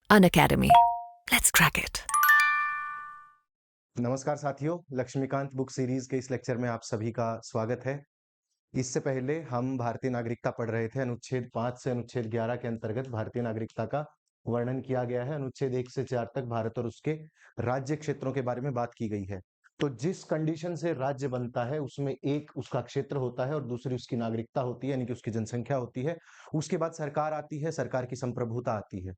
Unacademy. Let's crack it. नमस्कार साथियों, Laxmikant book series के इस लेक्चर में आप सभी का स्वागत है। इससे पहले हम भारतीय नागरिकता पढ़ रहे थे। अनुच्छेद 5 से अनुच्छेद 11 के अंतर्गत भारतीय नागरिकता का वर्णन किया गया है। अनुच्छेद 1 से 4 तक भारत और उसके राज्य क्षेत्रों के बारे में बात की गई है। तो जिस कंडीशन से राज्य बनता है उसमें एक उसका क्षेत्र होता है और दूसरी उसकी नागरिकता होती है, यानी कि उसकी जनसंख्या होती है। उसके बाद सरकार आती है, सरकार की संप्रभुता आती है।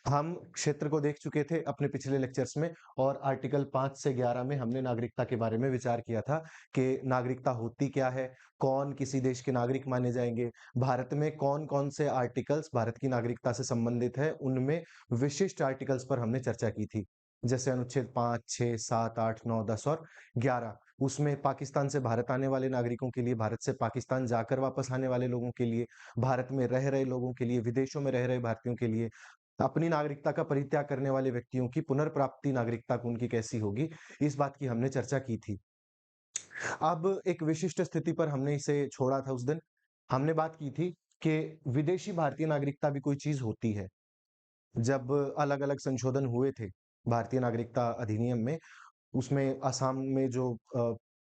हम क्षेत्र को देख चुके थे अपने पिछले लेक्चर्स में, और आर्टिकल 5 से 11 में हमने नागरिकता के बारे में विचार किया था कि नागरिकता होती क्या है, कौन किसी देश के नागरिक माने जाएंगे, भारत में कौन कौन से आर्टिकल्स भारत की नागरिकता से संबंधित है, उनमें विशिष्ट आर्टिकल्स पर हमने चर्चा की थी। जैसे अनुच्छेद 5, 6, 7, 8, 9, 10 और 11। उसमें पाकिस्तान से भारत आने वाले नागरिकों के लिए, भारत से पाकिस्तान जाकर वापस आने वाले लोगों के लिए, भारत में रह रहे लोगों के लिए, विदेशों में रह रहे भारतीयों के लिए, अपनी नागरिकता का परित्याग करने वाले व्यक्तियों की पुनर्प्राप्ति नागरिकता उनकी कैसी होगी, इस बात की हमने चर्चा की थी। अब एक विशिष्ट स्थिति पर हमने इसे छोड़ा था। उस दिन हमने बात की थी कि विदेशी भारतीय नागरिकता भी कोई चीज होती है। जब अलग-अलग संशोधन हुए थे भारतीय नागरिकता अधिनियम में, उसमें असम में जो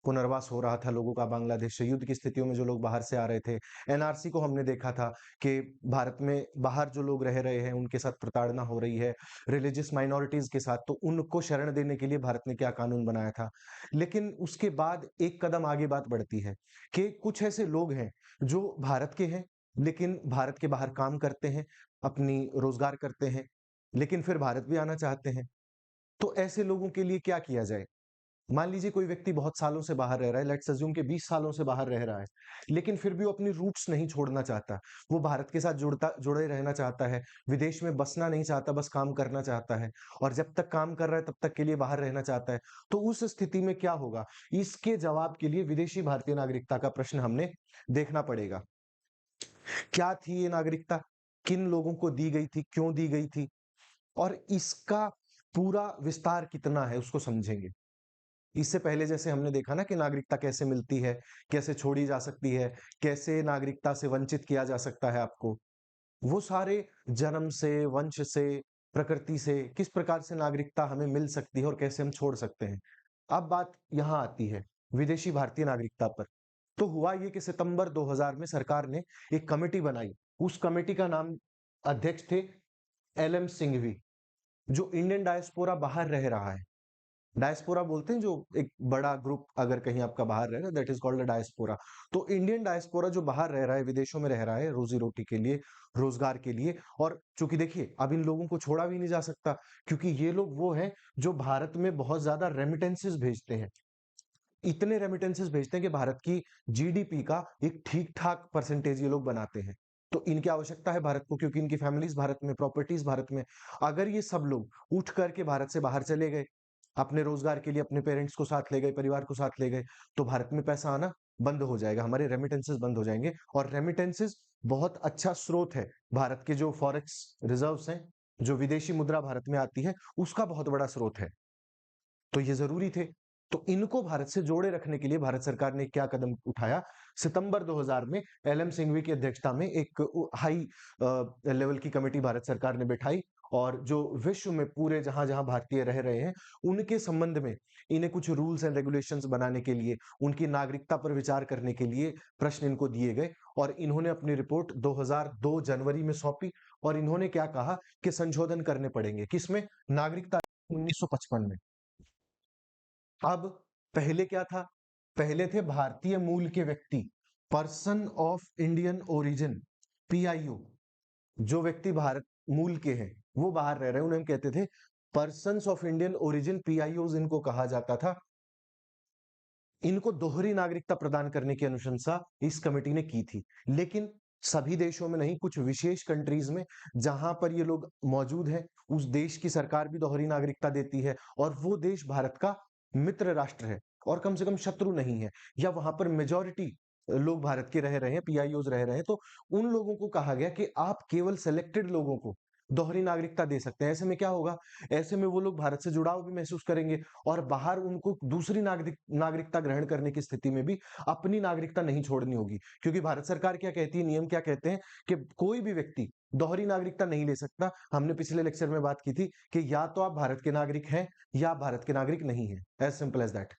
पुनर्वास हो रहा था लोगों का बांग्लादेश से, युद्ध की स्थितियों में जो लोग बाहर से आ रहे थे, एनआरसी को हमने देखा था कि भारत में बाहर जो लोग रह रहे हैं उनके साथ प्रताड़ना हो रही है, रिलीजियस माइनॉरिटीज के साथ, तो उनको शरण देने के लिए भारत ने क्या कानून बनाया था। लेकिन उसके बाद एक कदम आगे बात बढ़ती है कि कुछ ऐसे लोग हैं जो भारत के हैं, लेकिन भारत के बाहर काम करते हैं, अपनी रोजगार करते हैं, लेकिन फिर भारत भी आना चाहते हैं। तो ऐसे लोगों के लिए क्या किया जाए? मान लीजिए कोई व्यक्ति बहुत सालों से बाहर रह रहा है, लेट्स अज्यूम कि 20 सालों से बाहर रह रहा है, लेकिन फिर भी वो अपनी रूट्स नहीं छोड़ना चाहता। वो भारत के साथ जुड़े रहना चाहता है, विदेश में बसना नहीं चाहता, बस काम करना चाहता है, और जब तक काम कर रहा है तब तक के लिए बाहर रहना चाहता है। तो उस स्थिति में क्या होगा? इसके जवाब के लिए विदेशी भारतीय नागरिकता का प्रश्न हमने देखना पड़ेगा। क्या थी ये नागरिकता? किन लोगों को दी गई थी? क्यों दी गई थी? और इसका पूरा विस्तार कितना है, उसको समझेंगे। इससे पहले जैसे हमने देखा ना कि नागरिकता कैसे मिलती है, कैसे छोड़ी जा सकती है, कैसे नागरिकता से वंचित किया जा सकता है आपको। वो सारे जन्म से, वंश से, प्रकृति से किस प्रकार से नागरिकता हमें मिल सकती है और कैसे हम छोड़ सकते हैं। अब बात यहाँ आती है विदेशी भारतीय नागरिकता पर। तो हुआ ये कि सितंबर 2000 में सरकार ने एक कमेटी बनाई। उस कमेटी का नाम, अध्यक्ष थे एलएम सिंघवी, जो इंडियन डायस्पोरा बाहर रह रहा है। डायस्पोरा बोलते हैं जो एक बड़ा ग्रुप अगर कहीं आपका बाहर रह रहा है, that is called a diaspora. तो इंडियन डायस्पोरा जो बाहर रह रहा है, विदेशों में रह रहा है रोजी रोटी के लिए, रोजगार के लिए, और चूंकि देखिए अब इन लोगों को छोड़ा भी नहीं जा सकता, क्योंकि ये लोग वो हैं जो भारत में बहुत ज्यादा रेमिटेंसेस भेजते हैं। इतने रेमिटेंसेस भेजते हैं कि भारत की जीडीपी का एक ठीक ठाक परसेंटेज ये लोग बनाते हैं। तो इनकी आवश्यकता है भारत को, क्योंकि इनकी फैमिलीज भारत में, प्रॉपर्टीज भारत में। अगर ये सब लोग उठ करके भारत से बाहर चले गए, अपने रोजगार के लिए अपने पेरेंट्स को साथ ले गए, परिवार को साथ ले गए, तो भारत में पैसा आना बंद हो जाएगा, हमारे रेमिटेंसेस बंद हो जाएंगे। और रेमिटेंसेस बहुत अच्छा स्रोत है, भारत के जो फॉरेक्स रिजर्व्स हैं, जो विदेशी मुद्रा भारत में आती है, उसका बहुत बड़ा स्रोत है। तो ये जरूरी थे। तो इनको भारत से जोड़े रखने के लिए भारत सरकार ने क्या कदम उठाया? सितंबर 2000 में एलएम सिंघवी की अध्यक्षता में एक हाई लेवल की कमेटी भारत सरकार ने बैठाई, और जो विश्व में पूरे जहां जहां भारतीय रह रहे हैं उनके संबंध में इन्हें कुछ रूल्स एंड रेगुलेशंस बनाने के लिए, उनकी नागरिकता पर विचार करने के लिए प्रश्न इनको दिए गए। और इन्होंने अपनी रिपोर्ट 2002 जनवरी में सौंपी, और इन्होंने क्या कहा कि संशोधन करने पड़ेंगे। किसमें? नागरिकता 1955 में। अब पहले क्या था? पहले थे भारतीय मूल के व्यक्ति, person of Indian origin, PIO. जो व्यक्ति भारत मूल के हैं, वो बाहर रह रहे हैं, उन्हें हम कहते थे persons of Indian origin, PIO इनको कहा जाता था। इनको दोहरी नागरिकता प्रदान करने की अनुशंसा इस कमेटी ने की थी, लेकिन सभी देशों में नहीं, कुछ विशेष कंट्रीज में जहां पर ये लोग मौजूद हैं, उस देश की सरकार भी दोहरी नागरिकता देती है, और वो देश भारत का मित्र राष्ट्र है और कम से कम शत्रु नहीं है, या वहां पर मेजोरिटी लोग भारत के रह रहे हैं, पीआईओज रह रहे हैं, तो उन लोगों को कहा गया कि आप केवल सेलेक्टेड लोगों को दोहरी नागरिकता दे सकते हैं। ऐसे में क्या होगा? ऐसे में वो लोग भारत से जुड़ाव भी महसूस करेंगे, और बाहर उनको दूसरी नागरिकता ग्रहण करने की स्थिति में भी अपनी नागरिकता नहीं छोड़नी होगी, क्योंकि भारत सरकार क्या कहती है, नियम क्या कहते हैं कि कोई भी व्यक्ति दोहरी नागरिकता नहीं ले सकता। हमने पिछले लेक्चर में बात की थी कि या तो आप भारत के नागरिक हैं या आप भारत के नागरिक नहीं हैं, एज सिंपल एज दैट।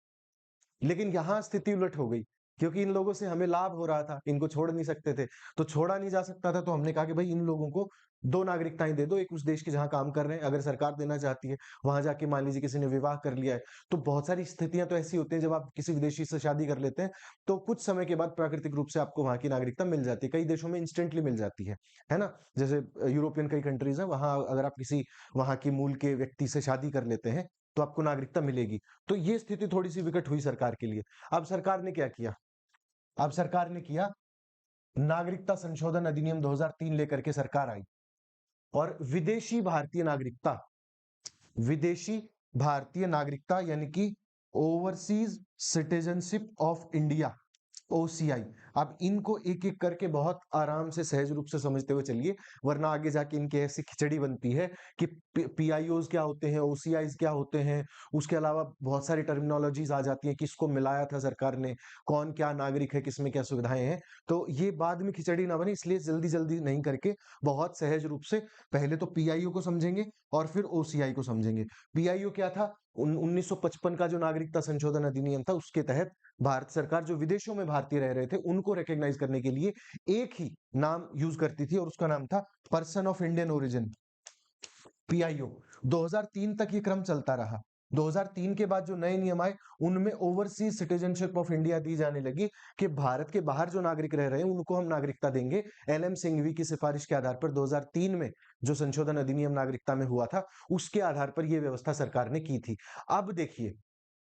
लेकिन यहां स्थिति उलट हो गई, क्योंकि इन लोगों से हमें लाभ हो रहा था, इनको छोड़ नहीं सकते थे। तो छोड़ा नहीं जा सकता था, तो हमने कहा कि भाई इन लोगों को दो नागरिकताएं दे दो, एक उस देश की जहां काम कर रहे हैं, अगर सरकार देना चाहती है, वहां जाके मान लीजिए किसी ने विवाह कर लिया है, तो बहुत सारी स्थितियां तो ऐसी होती हैं, जब आप किसी विदेशी से शादी कर लेते हैं तो कुछ समय के बाद प्राकृतिक रूप से आपको वहां की नागरिकता मिल जाती है। कई देशों में इंस्टेंटली मिल जाती है ना। जैसे यूरोपियन कई कंट्रीज है, वहां अगर आप किसी वहां की मूल के व्यक्ति से शादी कर लेते हैं तो आपको नागरिकता मिलेगी। तो ये स्थिति थोड़ी सी विकट हुई सरकार के लिए। अब सरकार ने क्या किया? अब सरकार ने किया, नागरिकता संशोधन अधिनियम 2003 लेकर के सरकार आई, और विदेशी भारतीय नागरिकता यानी कि overseas citizenship of India, OCI. अब इनको एक एक करके बहुत आराम से सहज रूप से समझते हुए चलिए, वरना आगे जाके इनकी ऐसी खिचड़ी बनती है कि पीआईओज क्या होते हैं, ओसीआईज क्या होते हैं, उसके अलावा बहुत सारी टर्मिनोलॉजीज आ जाती हैं, किसको मिलाया था सरकार ने, कौन क्या नागरिक है, किसमें क्या सुविधाएं हैं। तो ये बाद में खिचड़ी ना बने, इसलिए जल्दी जल्दी नहीं करके बहुत सहज रूप से पहले तो पीआईओ को समझेंगे और फिर ओसीआई को समझेंगे। पीआईओ क्या था? 1955 का जो नागरिकता संशोधन अधिनियम था, उसके तहत भारत सरकार जो विदेशों में भारतीय रह रहे थे उनको रिकॉग्नाइज करने के लिए एक ही नाम यूज करती थी, और उसका नाम था person of Indian origin, PIO. 2003 तक ये क्रम चलता रहा। 2003 के बाद जो नए नियम आए, उनमें ओवरसीज सिटीजनशिप ऑफ इंडिया दी जाने लगी, कि भारत के बाहर जो नागरिक रह रहे हैं उनको हम नागरिकता देंगे। एलएम सिंघवी की सिफारिश के आधार पर 2003 में जो संशोधन अधिनियम नागरिकता में हुआ था, उसके आधार पर यह व्यवस्था सरकार ने की थी। अब देखिए,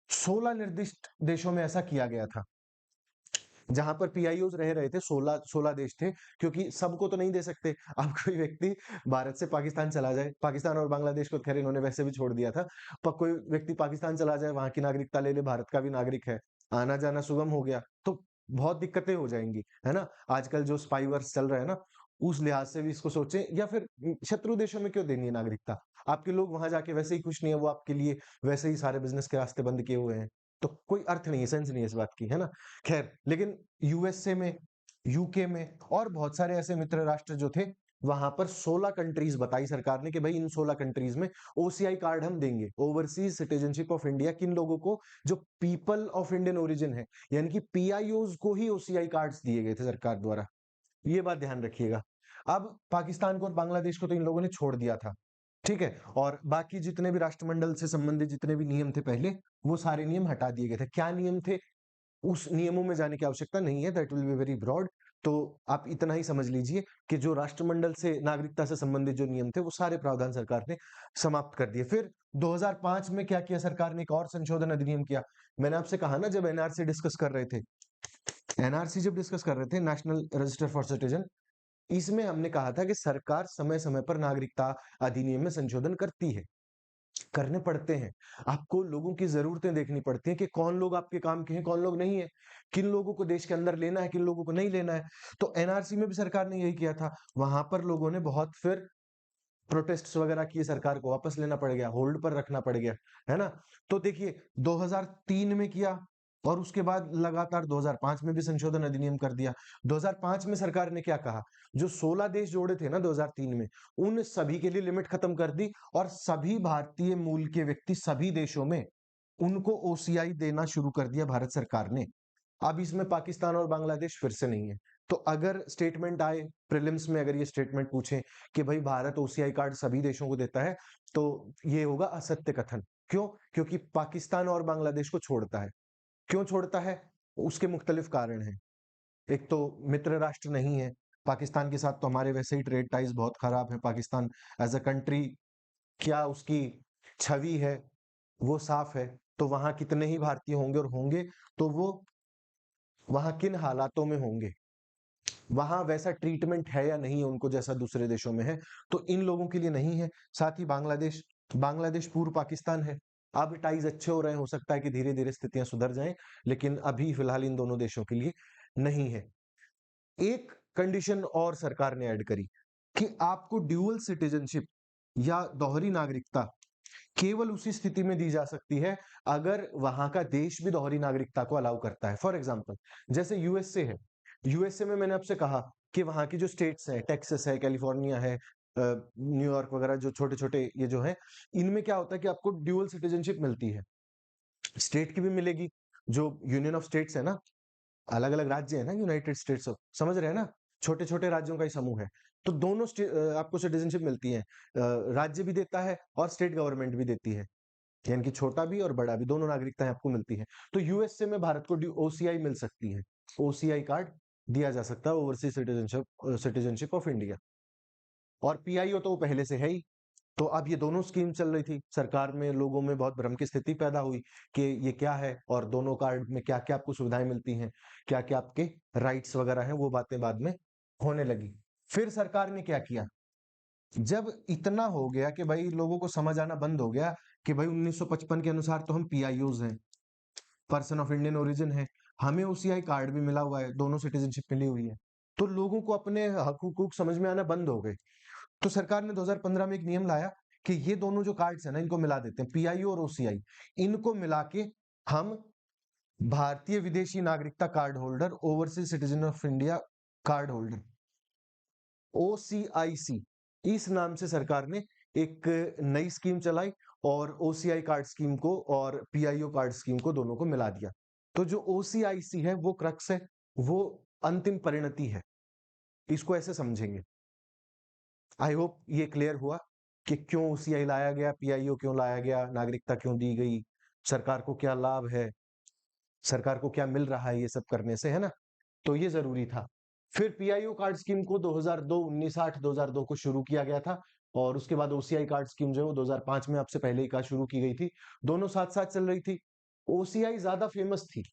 16 निर्दिष्ट देशों में ऐसा किया गया था जहां पर पीआईओज रह रहे थे। 16 देश थे, क्योंकि सबको तो नहीं दे सकते। अब कोई व्यक्ति भारत से पाकिस्तान चला जाए, पाकिस्तान और बांग्लादेश को खैर इन्होंने वैसे भी छोड़ दिया था, पर कोई व्यक्ति पाकिस्तान चला जाए, वहां की नागरिकता ले ले, भारत का भी नागरिक है, आना जाना सुगम हो गया, तो बहुत दिक्कतें हो जाएंगी, है ना। आजकल जो स्पाईवर्स चल रहा है ना, उस लिहाज से भी इसको सोचें। या फिर शत्रु देशों में क्यों देनी है नागरिकता? आपके लोग वहां जाके वैसे ही खुश नहीं है, वो आपके लिए वैसे ही सारे बिजनेस के रास्ते बंद किए हुए हैं, तो कोई अर्थ नहीं है, सेंस नहीं है इस बात की, है ना। खैर, लेकिन यूएसए में, यूके में और बहुत सारे ऐसे मित्र राष्ट्र जो थे, वहां पर 16 कंट्रीज बताई सरकार ने कि भाई इन 16 कंट्रीज में ओसीआई कार्ड हम देंगे, ओवरसीज सिटीजनशिप ऑफ इंडिया। किन लोगों को? जो पीपल ऑफ इंडियन ओरिजिन है, यानी कि पीआईओज को ही ओसीआई कार्ड्स दिए गए थे सरकार द्वारा। ये बात ध्यान रखिएगा। अब पाकिस्तान को और बांग्लादेश को तो इन लोगों ने छोड़ दिया था, ठीक है, और बाकी जितने भी राष्ट्रमंडल से संबंधित जितने भी नियम थे पहले, वो सारे नियम हटा दिए गए थे। क्या नियम थे? उस नियमों में जाने की आवश्यकता नहीं है, that will be very broad. तो आप इतना ही समझ लीजिए कि जो राष्ट्रमंडल से नागरिकता से संबंधित जो नियम थे, वो सारे प्रावधान सरकार ने समाप्त कर दिए। फिर 2005 में क्या किया सरकार ने? एक और संशोधन अधिनियम किया। मैंने आपसे कहा ना, जब एनआरसी डिस्कस कर रहे थे, एनआरसी जब डिस्कस कर रहे थे, नेशनल रजिस्टर फॉर सिटीजन, इसमें हमने कहा था कि सरकार समय समय पर नागरिकता अधिनियम में संशोधन करती है, करने पड़ते हैं। आपको लोगों की जरूरतें देखनी पड़ती हैं कि कौन लोग आपके काम के हैं, कौन लोग नहीं है, किन लोगों को देश के अंदर लेना है, किन लोगों को नहीं लेना है। तो एनआरसी में भी सरकार ने यही किया था। वहां पर लोगों ने बहुत फिर प्रोटेस्ट वगैरह किए, सरकार को वापस लेना पड़ गया, होल्ड पर रखना पड़ गया, है ना। तो देखिए, 2003 में किया, और उसके बाद लगातार 2005 में भी संशोधन अधिनियम कर दिया। 2005 में सरकार ने क्या कहा? जो 16 देश जोड़े थे ना 2003 में, उन सभी के लिए लिमिट खत्म कर दी, और सभी भारतीय मूल के व्यक्ति सभी देशों में उनको ओसीआई देना शुरू कर दिया भारत सरकार ने। अब इसमें पाकिस्तान और बांग्लादेश फिर से नहीं है। तो अगर स्टेटमेंट आए प्रीलिम्स में, अगर ये स्टेटमेंट पूछे कि भाई भारत ओसीआई कार्ड सभी देशों को देता है, तो ये होगा असत्य कथन। क्यों? क्योंकि पाकिस्तान और बांग्लादेश को छोड़ता है। क्यों छोड़ता है? उसके मुख्तलिफ कारण हैं। एक तो मित्र राष्ट्र नहीं है पाकिस्तान के साथ, तो हमारे वैसे ही ट्रेड टाइज बहुत खराब है। पाकिस्तान एज अ कंट्री, क्या उसकी छवि है वो साफ है। तो वहां कितने ही भारतीय होंगे, और होंगे तो वो वहां किन हालातों में होंगे, वहां वैसा ट्रीटमेंट है या नहीं है उनको जैसा दूसरे देशों में है, तो इन लोगों के लिए नहीं है। साथ ही बांग्लादेश, बांग्लादेश पूर्व पाकिस्तान है। अब टाइज अच्छे हो रहे हैं, हो सकता है कि धीरे धीरे स्थितियां सुधर जाएं, लेकिन अभी फिलहाल इन दोनों देशों के लिए नहीं है। एक कंडीशन और सरकार ने ऐड करी कि आपको ड्यूअल सिटीजनशिप या दोहरी नागरिकता केवल उसी स्थिति में दी जा सकती है अगर वहां का देश भी दोहरी नागरिकता को अलाउ करता है। फॉर एग्जाम्पल, जैसे यूएसए है, यूएसए में मैंने आपसे कहा कि वहां की जो स्टेट्स है, टेक्सास है, कैलिफोर्निया है, न्यूयॉर्क वगैरह, जो छोटे छोटे ये जो है, इनमें क्या होता है कि आपको ड्यूअल सिटीजनशिप मिलती है। स्टेट की भी मिलेगी, जो यूनियन ऑफ स्टेट्स है ना, अलग अलग राज्य है ना, यूनाइटेड स्टेट्स ऑफ, समझ रहे हैं ना, छोटे छोटे राज्यों का ही समूह है। तो दोनों आपको सिटीजनशिप मिलती है, राज्य भी देता है और स्टेट गवर्नमेंट भी देती है, यानी कि छोटा भी और बड़ा भी, दोनों नागरिकताएं आपको मिलती है। तो यूएसए में भारत को ओसीआई मिल सकती है, ओसीआई कार्ड दिया जा सकता है, ओवरसीज सिटीजनशिप ऑफ इंडिया। और पीआईओ तो वो पहले से है ही। तो अब ये दोनों स्कीम चल रही थी सरकार में, लोगों में बहुत भ्रम की स्थिति पैदा हुई कि ये क्या है और दोनों कार्ड में क्या क्या आपको सुविधाएं मिलती हैं, क्या क्या आपके राइट्स वगैरह हैं, वो बातें बाद में होने लगी। फिर सरकार ने क्या किया, जब इतना हो गया कि भाई लोगों को समझ आना बंद हो गया कि भाई 1955 के अनुसार तो हम पीआईओज हैं, पर्सन ऑफ इंडियन ओरिजिन है, हमें ओसीआई कार्ड भी मिला हुआ है, दोनों सिटीजनशिप मिली हुई है, तो लोगों को अपने हक हुकूक समझ में आना बंद हो गए। तो सरकार ने 2015 में एक नियम लाया कि ये दोनों जो कार्ड्स है ना, इनको मिला देते हैं, पीआईओ और ओसीआई, इनको मिला के हम भारतीय विदेशी नागरिकता card holder, overseas citizen of India card holder, OCIC, इस नाम से सरकार ने एक नई स्कीम चलाई और ओसीआई कार्ड स्कीम को और पीआईओ कार्ड स्कीम को दोनों को मिला दिया। तो जो ओसीआईसी है वो क्रक्स है, वो अंतिम परिणति है, इसको ऐसे समझेंगे। आई होप ये क्लियर हुआ कि क्यों ओसीआई लाया गया, पीआईओ क्यों लाया गया, नागरिकता क्यों दी गई, सरकार को क्या लाभ है, सरकार को क्या मिल रहा है ये सब करने से, है ना। तो ये जरूरी था। फिर पीआईओ कार्ड स्कीम को 2002 1960 2002 को शुरू किया गया था, और उसके बाद ओसीआई कार्ड स्कीम जो है वो 2005 में, आपसे पहले ही कहा, शुरू की गई थी। दोनों साथ साथ चल रही थी। ओसीआई ज्यादा फेमस थी,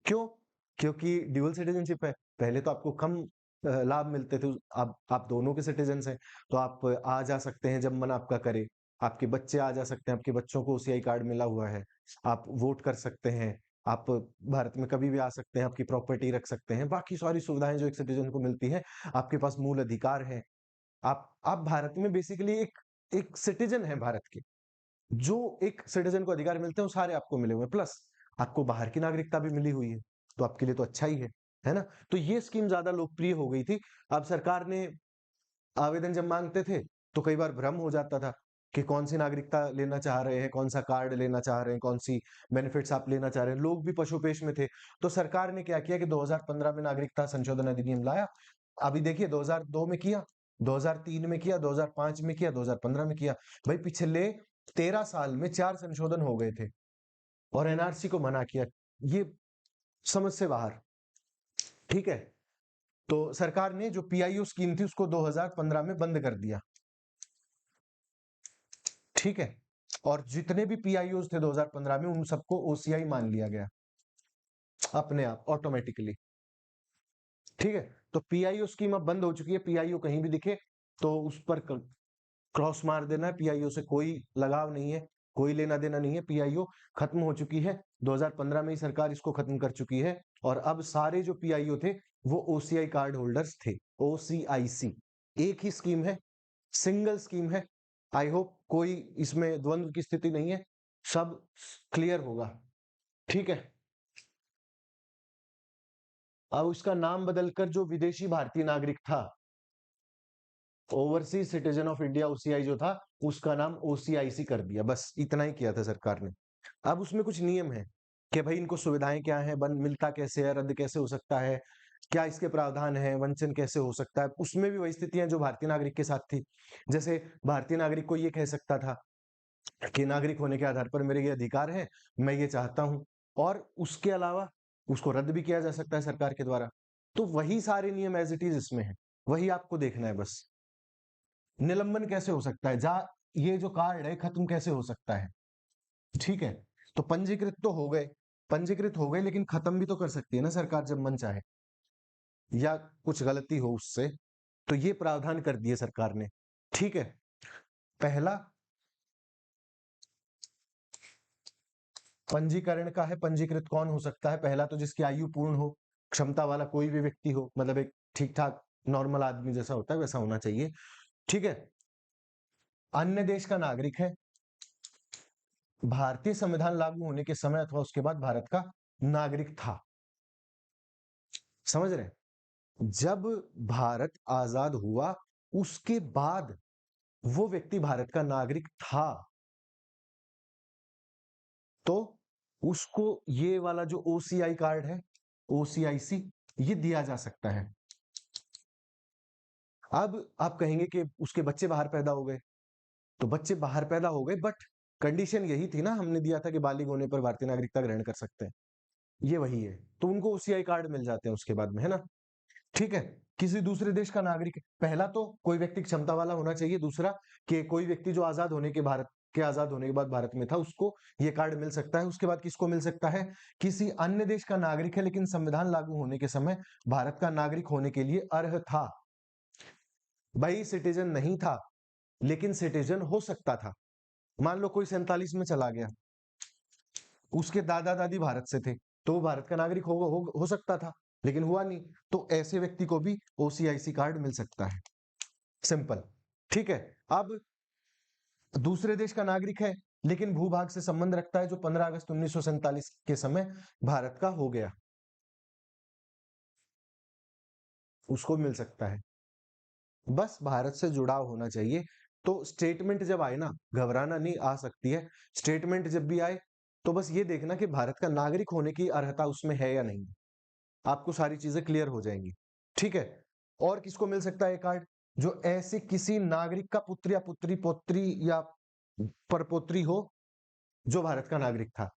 क्यों? क्योंकि ड्यूअल सिटीजनशिप है, पहले तो आपको कम लाभ मिलते थे, अब आप दोनों के सिटीजन हैं, तो आप आ जा सकते हैं जब मन आपका करे, आपके बच्चे आ जा सकते हैं, आपके बच्चों को ओसीआई कार्ड मिला हुआ है, आप वोट कर सकते हैं, आप भारत में कभी भी आ सकते हैं, आपकी प्रॉपर्टी रख सकते हैं, बाकी सारी सुविधाएं जो एक सिटीजन को मिलती है, आपके पास मूल अधिकार है, आप भारत में बेसिकली एक एक सिटीजन है भारत के, जो एक सिटीजन को अधिकार मिलते हैं वो सारे आपको मिले हुए हैं, प्लस आपको बाहर की नागरिकता भी मिली हुई है, तो आपके लिए तो अच्छा ही है ना। तो ये स्कीम ज्यादा लोकप्रिय हो गई थी। अब सरकार ने आवेदन जब मांगते थे तो कई बार भ्रम हो जाता था कि कौन सी नागरिकता लेना चाह रहे हैं, कौन सा कार्ड लेना चाह रहे हैं, कौन सी बेनिफिट्स आप लेना चाह रहे हैं, लोग भी पशुपेश में थे। तो सरकार ने क्या किया कि 2015 में नागरिकता संशोधन अधिनियम लाया। अभी देखिए 2002 में किया, 2003 में किया, 2005 में किया, 2015 में किया। भाई पिछले 13 साल में 4 संशोधन हो गए थे और एनआरसी को मना किया, ये समझ से बाहर। ठीक है, तो सरकार ने जो पीआईओ स्कीम थी उसको 2015 में बंद कर दिया। ठीक है, और जितने भी पीआईओ थे 2015 में, उन सबको ओसीआई मान लिया गया अपने आप ऑटोमेटिकली। ठीक है, तो पीआईओ स्कीम अब बंद हो चुकी है। पीआईओ कहीं भी दिखे तो उस पर क्रॉस मार देना है, पीआईओ से कोई लगाव नहीं है, कोई लेना देना नहीं है, पीआईओ खत्म हो चुकी है। 2015 में ही सरकार इसको खत्म कर चुकी है, और अब सारे जो पीआईओ थे वो ओसीआई कार्ड होल्डर्स थे, ओसीआईसी। एक ही स्कीम है, सिंगल स्कीम है। आई होप कोई इसमें द्वंद्व की स्थिति नहीं है, सब क्लियर होगा। ठीक है, अब उसका नाम बदलकर जो विदेशी भारतीय नागरिक था, overseas citizen of India, OCI जो था, उसका नाम ओसीआईसी कर दिया। बस इतना ही किया था सरकार ने। अब उसमें कुछ नियम है कि भाई इनको सुविधाएं क्या है, बन मिलता कैसे है, रद्द कैसे हो सकता है, क्या इसके प्रावधान है, वंचन कैसे हो सकता है। उसमें भी वही स्थितियां जो भारतीय नागरिक के साथ थी। जैसे भारतीय नागरिक को ये कह सकता था कि नागरिक होने के आधार पर मेरे ये अधिकार है, मैं ये चाहता हूं, और उसके अलावा उसको रद्द भी किया जा सकता है सरकार के द्वारा। तो वही सारे नियम एज इट इज इसमें है, वही आपको देखना है बस। निलंबन कैसे हो सकता है, जा ये जो कार्ड है खत्म कैसे हो सकता है। ठीक है, तो पंजीकृत तो हो गए, पंजीकृत हो गए, लेकिन खत्म भी तो कर सकती है ना सरकार जब मन चाहे, या कुछ गलती हो उससे, तो ये प्रावधान कर दिए सरकार ने। ठीक है, पहला पंजीकरण का है, पंजीकृत कौन हो सकता है? पहला तो जिसकी आयु पूर्ण हो, क्षमता वाला कोई भी व्यक्ति हो, मतलब एक ठीक ठाक नॉर्मल आदमी जैसा होता है वैसा होना चाहिए। ठीक है, अन्य देश का नागरिक है, भारतीय संविधान लागू होने के समय अथवा उसके बाद भारत का नागरिक था। समझ रहे हैं? जब भारत आजाद हुआ उसके बाद वो व्यक्ति भारत का नागरिक था, तो उसको ये वाला जो ओसीआई कार्ड है, ओसीआईसी, ये दिया जा सकता है। अब आप कहेंगे कि उसके बच्चे बाहर पैदा हो गए, तो बच्चे बाहर पैदा हो गए, बट कंडीशन यही थी ना, हमने दिया था कि बालिग होने पर भारतीय नागरिकता ग्रहण कर सकते हैं, ये वही है, तो उनको ओसीआई कार्ड मिल जाते हैं उसके बाद में, है ना। ठीक है, किसी दूसरे देश का नागरिक है, पहला तो कोई व्यक्ति क्षमता वाला होना चाहिए, दूसरा कि कोई व्यक्ति जो भारत के आजाद होने के बाद भारत में था, उसको ये कार्ड मिल सकता है। उसके बाद किसको मिल सकता है, किसी अन्य देश का नागरिक है लेकिन संविधान लागू होने के समय भारत का नागरिक होने के लिए अर्ह था, भाई सिटीजन नहीं था लेकिन सिटीजन हो सकता था। मान लो कोई 47 में चला गया, उसके दादा दादी भारत से थे, तो वो भारत का नागरिक हो सकता था, लेकिन हुआ नहीं, तो ऐसे व्यक्ति को भी ओसीआईसी कार्ड मिल सकता है, सिंपल। ठीक है, अब दूसरे देश का नागरिक है लेकिन भूभाग से संबंध रखता है, जो 15 अगस्त 1947 के समय भारत का हो गया, उसको मिल सकता है। बस भारत से जुड़ाव होना चाहिए। तो स्टेटमेंट जब आए ना, घबराना नहीं, आ सकती है स्टेटमेंट, जब भी आए तो बस ये देखना कि भारत का नागरिक होने की अर्हता उसमें है या नहीं, आपको सारी चीजें क्लियर हो जाएंगी। ठीक है, और किसको मिल सकता है कार्ड, जो ऐसे किसी नागरिक का पुत्र या पुत्री, पौत्री या परपोत्री हो जो भारत का नागरिक था।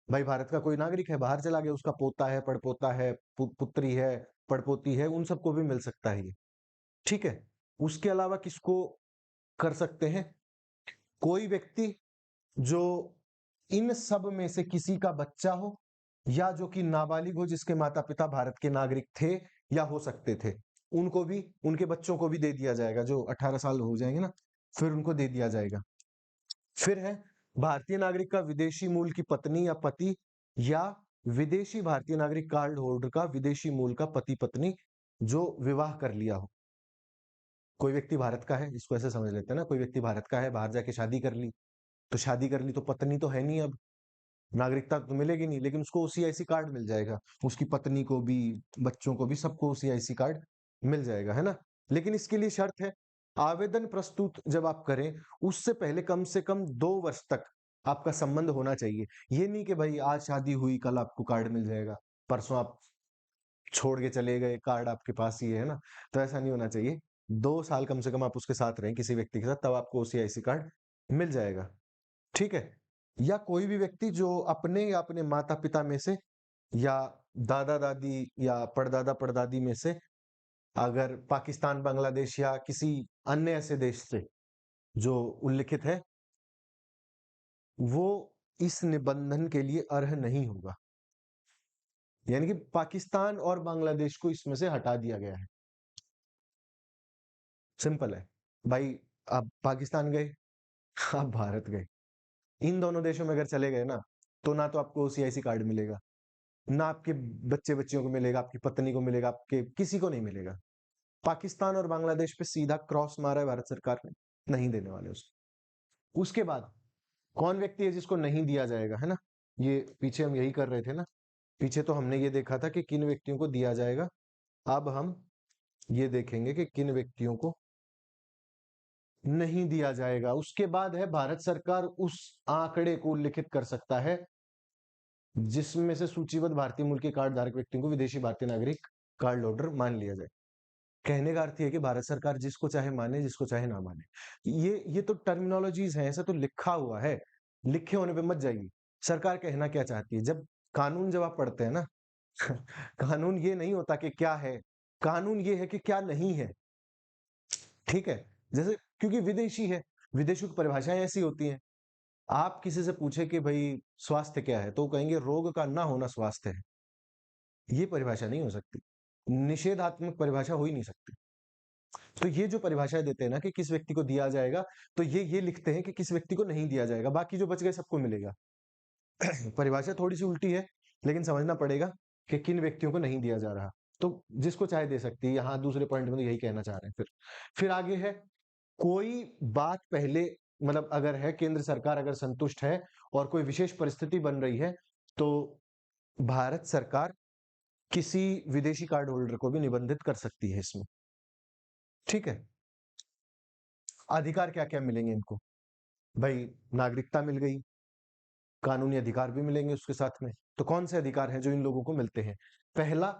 भाई भारत का कोई नागरिक है, बाहर चला गया, उसका पोता है, पड़पोता है, पुत्री है, पड़पोती है, उन सबको भी मिल सकता है ये। ठीक है, उसके अलावा किसको कर सकते हैं, कोई व्यक्ति जो इन सब में से किसी का बच्चा हो, या जो कि नाबालिग हो, जिसके माता पिता भारत के नागरिक थे या हो सकते थे, उनको भी, उनके बच्चों को भी दे दिया जाएगा, जो 18 साल हो जाएंगे ना, फिर उनको दे दिया जाएगा। फिर है भारतीय नागरिक का विदेशी मूल की पत्नी या पति, या विदेशी भारतीय नागरिक कार्ड होल्डर का विदेशी मूल का पति पत्नी जो विवाह कर लिया हो। कोई व्यक्ति भारत का है, इसको ऐसे समझ लेते हैं ना, कोई व्यक्ति भारत का है, बाहर जाके शादी कर ली, तो शादी कर ली तो पत्नी तो है नहीं, अब नागरिकता तो मिलेगी नहीं, लेकिन उसको ओसीआईसी कार्ड मिल जाएगा, उसकी पत्नी को भी, बच्चों को भी, सबको ओसीआईसी कार्ड मिल जाएगा, है ना। लेकिन इसके लिए शर्त है, आवेदन प्रस्तुत जब आप करें उससे पहले कम से कम 2 वर्ष तक आपका संबंध होना चाहिए। ये नहीं कि भाई आज शादी हुई कल आपको कार्ड मिल जाएगा, परसों आप छोड़ के चले गए, कार्ड आपके पास ही है ना, तो ऐसा नहीं होना चाहिए। 2 साल कम से कम आप उसके साथ रहें, किसी व्यक्ति के साथ, तब आपको ओसीआईसी कार्ड मिल जाएगा। ठीक है, या कोई भी व्यक्ति जो अपने या अपने माता पिता में से, या दादा दादी या परदादा परदादी में से, अगर पाकिस्तान, बांग्लादेश या किसी अन्य ऐसे देश से जो उल्लिखित है, वो इस निबंधन के लिए अर्ह नहीं होगा, यानी कि पाकिस्तान और बांग्लादेश को इसमें से हटा दिया गया है। सिंपल है भाई, आप पाकिस्तान गए, आप भारत गए, इन दोनों देशों में अगर चले गए ना, तो ना तो आपको ओसीआईसी कार्ड मिलेगा, ना आपके बच्चे बच्चियों को मिलेगा, आपकी पत्नी को मिलेगा, आपके किसी को नहीं मिलेगा। पाकिस्तान और बांग्लादेश पे सीधा क्रॉस मारा है भारत सरकार ने, नहीं देने वाले उसको। उसके बाद कौन व्यक्ति है जिसको नहीं दिया जाएगा, है ना, ये पीछे हम यही कर रहे थे ना, पीछे तो हमने ये देखा था कि किन व्यक्तियों को दिया जाएगा, अब हम ये देखेंगे कि किन व्यक्तियों को नहीं दिया जाएगा। उसके बाद है भारत सरकार उस आंकड़े को उल्लिखित कर सकता है जिसमें से सूचीबद्ध भारतीय मूल के कार्ड धारक व्यक्तियों को विदेशी भारतीय नागरिक कार्ड होल्डर मान लिया जाए। कहने का अर्थ है कि भारत सरकार जिसको चाहे माने, जिसको चाहे ना माने। ये तो टर्मिनोलॉजीज हैं, ऐसा तो लिखा हुआ है, लिखे होने पे मत जाइए। सरकार कहना क्या चाहती है, जब आप पढ़ते हैं ना, कानून ये नहीं होता कि क्या है, कानून ये है कि क्या नहीं है। ठीक है, जैसे क्योंकि विदेशी है, विदेशियों की परिभाषाएं ऐसी होती हैं। आप किसी से पूछे कि भाई स्वास्थ्य क्या है, तो वो कहेंगे रोग का ना होना स्वास्थ्य है। ये परिभाषा नहीं हो सकती, निषेधात्मक परिभाषा हो ही नहीं सकती। तो ये जो परिभाषाएं देते हैं ना कि किस व्यक्ति को दिया जाएगा, तो ये लिखते हैं कि किस व्यक्ति को नहीं दिया जाएगा, बाकी जो बच गए सबको मिलेगा। परिभाषा थोड़ी सी उल्टी है, लेकिन समझना पड़ेगा कि किन व्यक्तियों को नहीं दिया जा रहा। तो जिसको चाहे दे सकती है, यहाँ दूसरे पॉइंट में तो यही कहना चाह रहे हैं। फिर आगे है, कोई बात पहले, मतलब अगर है केंद्र सरकार अगर संतुष्ट है और कोई विशेष परिस्थिति बन रही है, तो भारत सरकार किसी विदेशी कार्ड होल्डर को भी निबंधित कर सकती है इसमें। ठीक है, अधिकार क्या क्या मिलेंगे इनको? भाई नागरिकता मिल गई, कानूनी अधिकार भी मिलेंगे उसके साथ में। तो कौन से अधिकार हैं जो इन लोगों को मिलते हैं? पहला,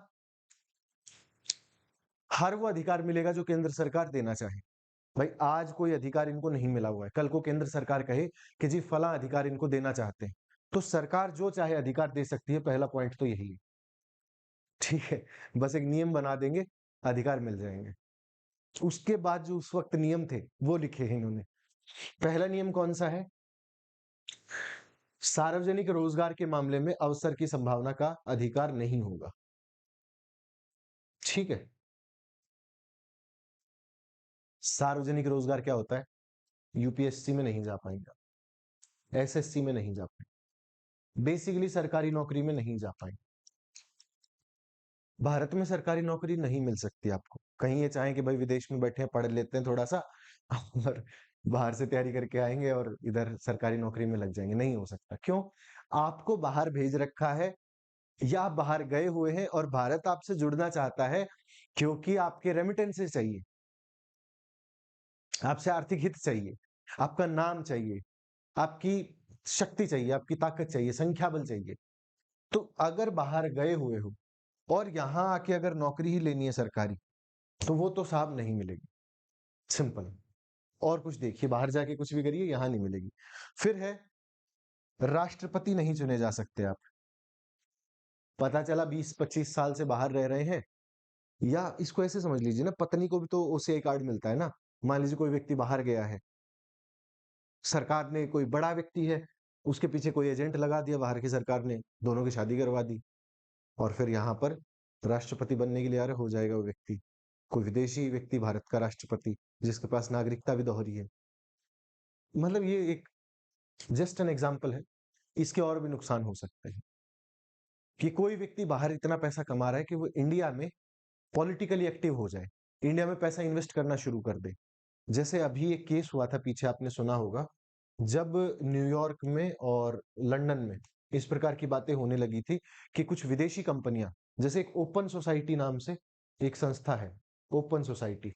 हर वो अधिकार मिलेगा जो केंद्र सरकार देना चाहे। भाई आज कोई अधिकार इनको नहीं मिला हुआ है, कल को केंद्र सरकार कहे कि जी फला अधिकार इनको देना चाहते हैं, तो सरकार जो चाहे अधिकार दे सकती है। पहला पॉइंट तो यही है। ठीक है, बस एक नियम बना देंगे, अधिकार मिल जाएंगे। उसके बाद जो उस वक्त नियम थे वो लिखे हैं इन्होंने। पहला नियम कौन सा है? सार्वजनिक रोजगार के मामले में अवसर की संभावना का अधिकार नहीं होगा। ठीक है, सार्वजनिक रोजगार क्या होता है? यूपीएससी में नहीं जा पाएंगे, एसएससी में नहीं जा पाएंगे, बेसिकली सरकारी नौकरी में नहीं जा पाएंगे। भारत में सरकारी नौकरी नहीं मिल सकती आपको। कहीं ये चाहें कि भाई विदेश में बैठे हैं, पढ़ लेते हैं थोड़ा सा और बाहर से तैयारी करके आएंगे और इधर सरकारी नौकरी में लग जाएंगे, नहीं हो सकता। क्यों? आपको बाहर भेज रखा है या आप बाहर गए हुए हैं और भारत आपसे जुड़ना चाहता है क्योंकि आपके रेमिटेंसेस चाहिए, आपसे आर्थिक हित चाहिए, आपका नाम चाहिए, आपकी शक्ति चाहिए, आपकी ताकत चाहिए, संख्या बल चाहिए। तो अगर बाहर गए हुए हो और यहां आके अगर नौकरी ही लेनी है सरकारी, तो वो तो साहब नहीं मिलेगी। सिंपल। और कुछ देखिए, बाहर जाके कुछ भी करिए, यहां नहीं मिलेगी। फिर है, राष्ट्रपति नहीं चुने जा सकते आप। पता चला 20-25 साल से बाहर रह रहे हैं, या इसको ऐसे समझ लीजिए ना, पत्नी को भी तो ओसीआई कार्ड मिलता है ना। मान लीजिए कोई व्यक्ति बाहर गया है, सरकार ने, कोई बड़ा व्यक्ति है, उसके पीछे कोई एजेंट लगा दिया बाहर की सरकार ने, दोनों की शादी करवा दी, और फिर यहाँ पर राष्ट्रपति बनने के लिए आ रहा हो जाएगा वो व्यक्ति, कोई विदेशी व्यक्ति भारत का राष्ट्रपति, जिसके पास नागरिकता भी दोहरी है। मतलब ये एक जस्ट एन एग्जाम्पल है, इसके और भी नुकसान हो सकते हैं कि कोई व्यक्ति बाहर इतना पैसा कमा रहा है कि वो इंडिया में पॉलिटिकली एक्टिव हो जाए, इंडिया में पैसा इन्वेस्ट करना शुरू कर दे। जैसे अभी एक केस हुआ था, पीछे आपने सुना होगा, जब न्यूयॉर्क में और लंदन में इस प्रकार की बातें होने लगी थी कि कुछ विदेशी कंपनियां, जैसे एक ओपन सोसाइटी नाम से एक संस्था है, ओपन सोसाइटी,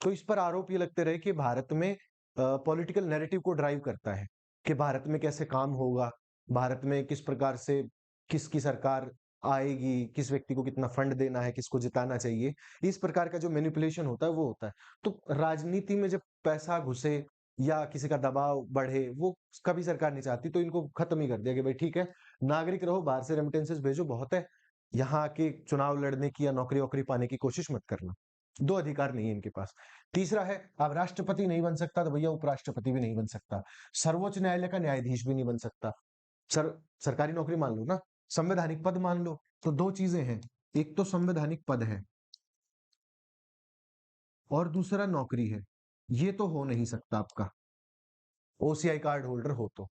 तो इस पर आरोप ये लगते रहे कि भारत में पॉलिटिकल नैरेटिव को ड्राइव करता है कि भारत में कैसे काम होगा, भारत में किस प्रकार से किसकी सरकार आएगी, किस व्यक्ति को कितना फंड देना है, किसको जिताना चाहिए, इस प्रकार का जो मैनिपुलेशन होता है वो होता है। तो राजनीति में जब पैसा घुसे या किसी का दबाव बढ़े, वो कभी सरकार नहीं चाहती, तो इनको खत्म ही कर दिया कि भाई ठीक है, नागरिक रहो, बाहर से रेमिटेंसेस भेजो, बहुत है, यहाँ के चुनाव लड़ने की या नौकरी वोकरी पाने की कोशिश मत करना। दो अधिकार नहीं है इनके पास। तीसरा है, अब राष्ट्रपति नहीं बन सकता तो भैया उपराष्ट्रपति भी नहीं बन सकता, सर्वोच्च न्यायालय का न्यायाधीश भी नहीं बन सकता। सरकारी नौकरी मान लो ना, संवैधानिक पद मान लो, तो दो चीजें हैं, एक तो संवैधानिक पद है और दूसरा नौकरी है। ये तो हो नहीं सकता आपका ओसीआई कार्ड होल्डर हो तो,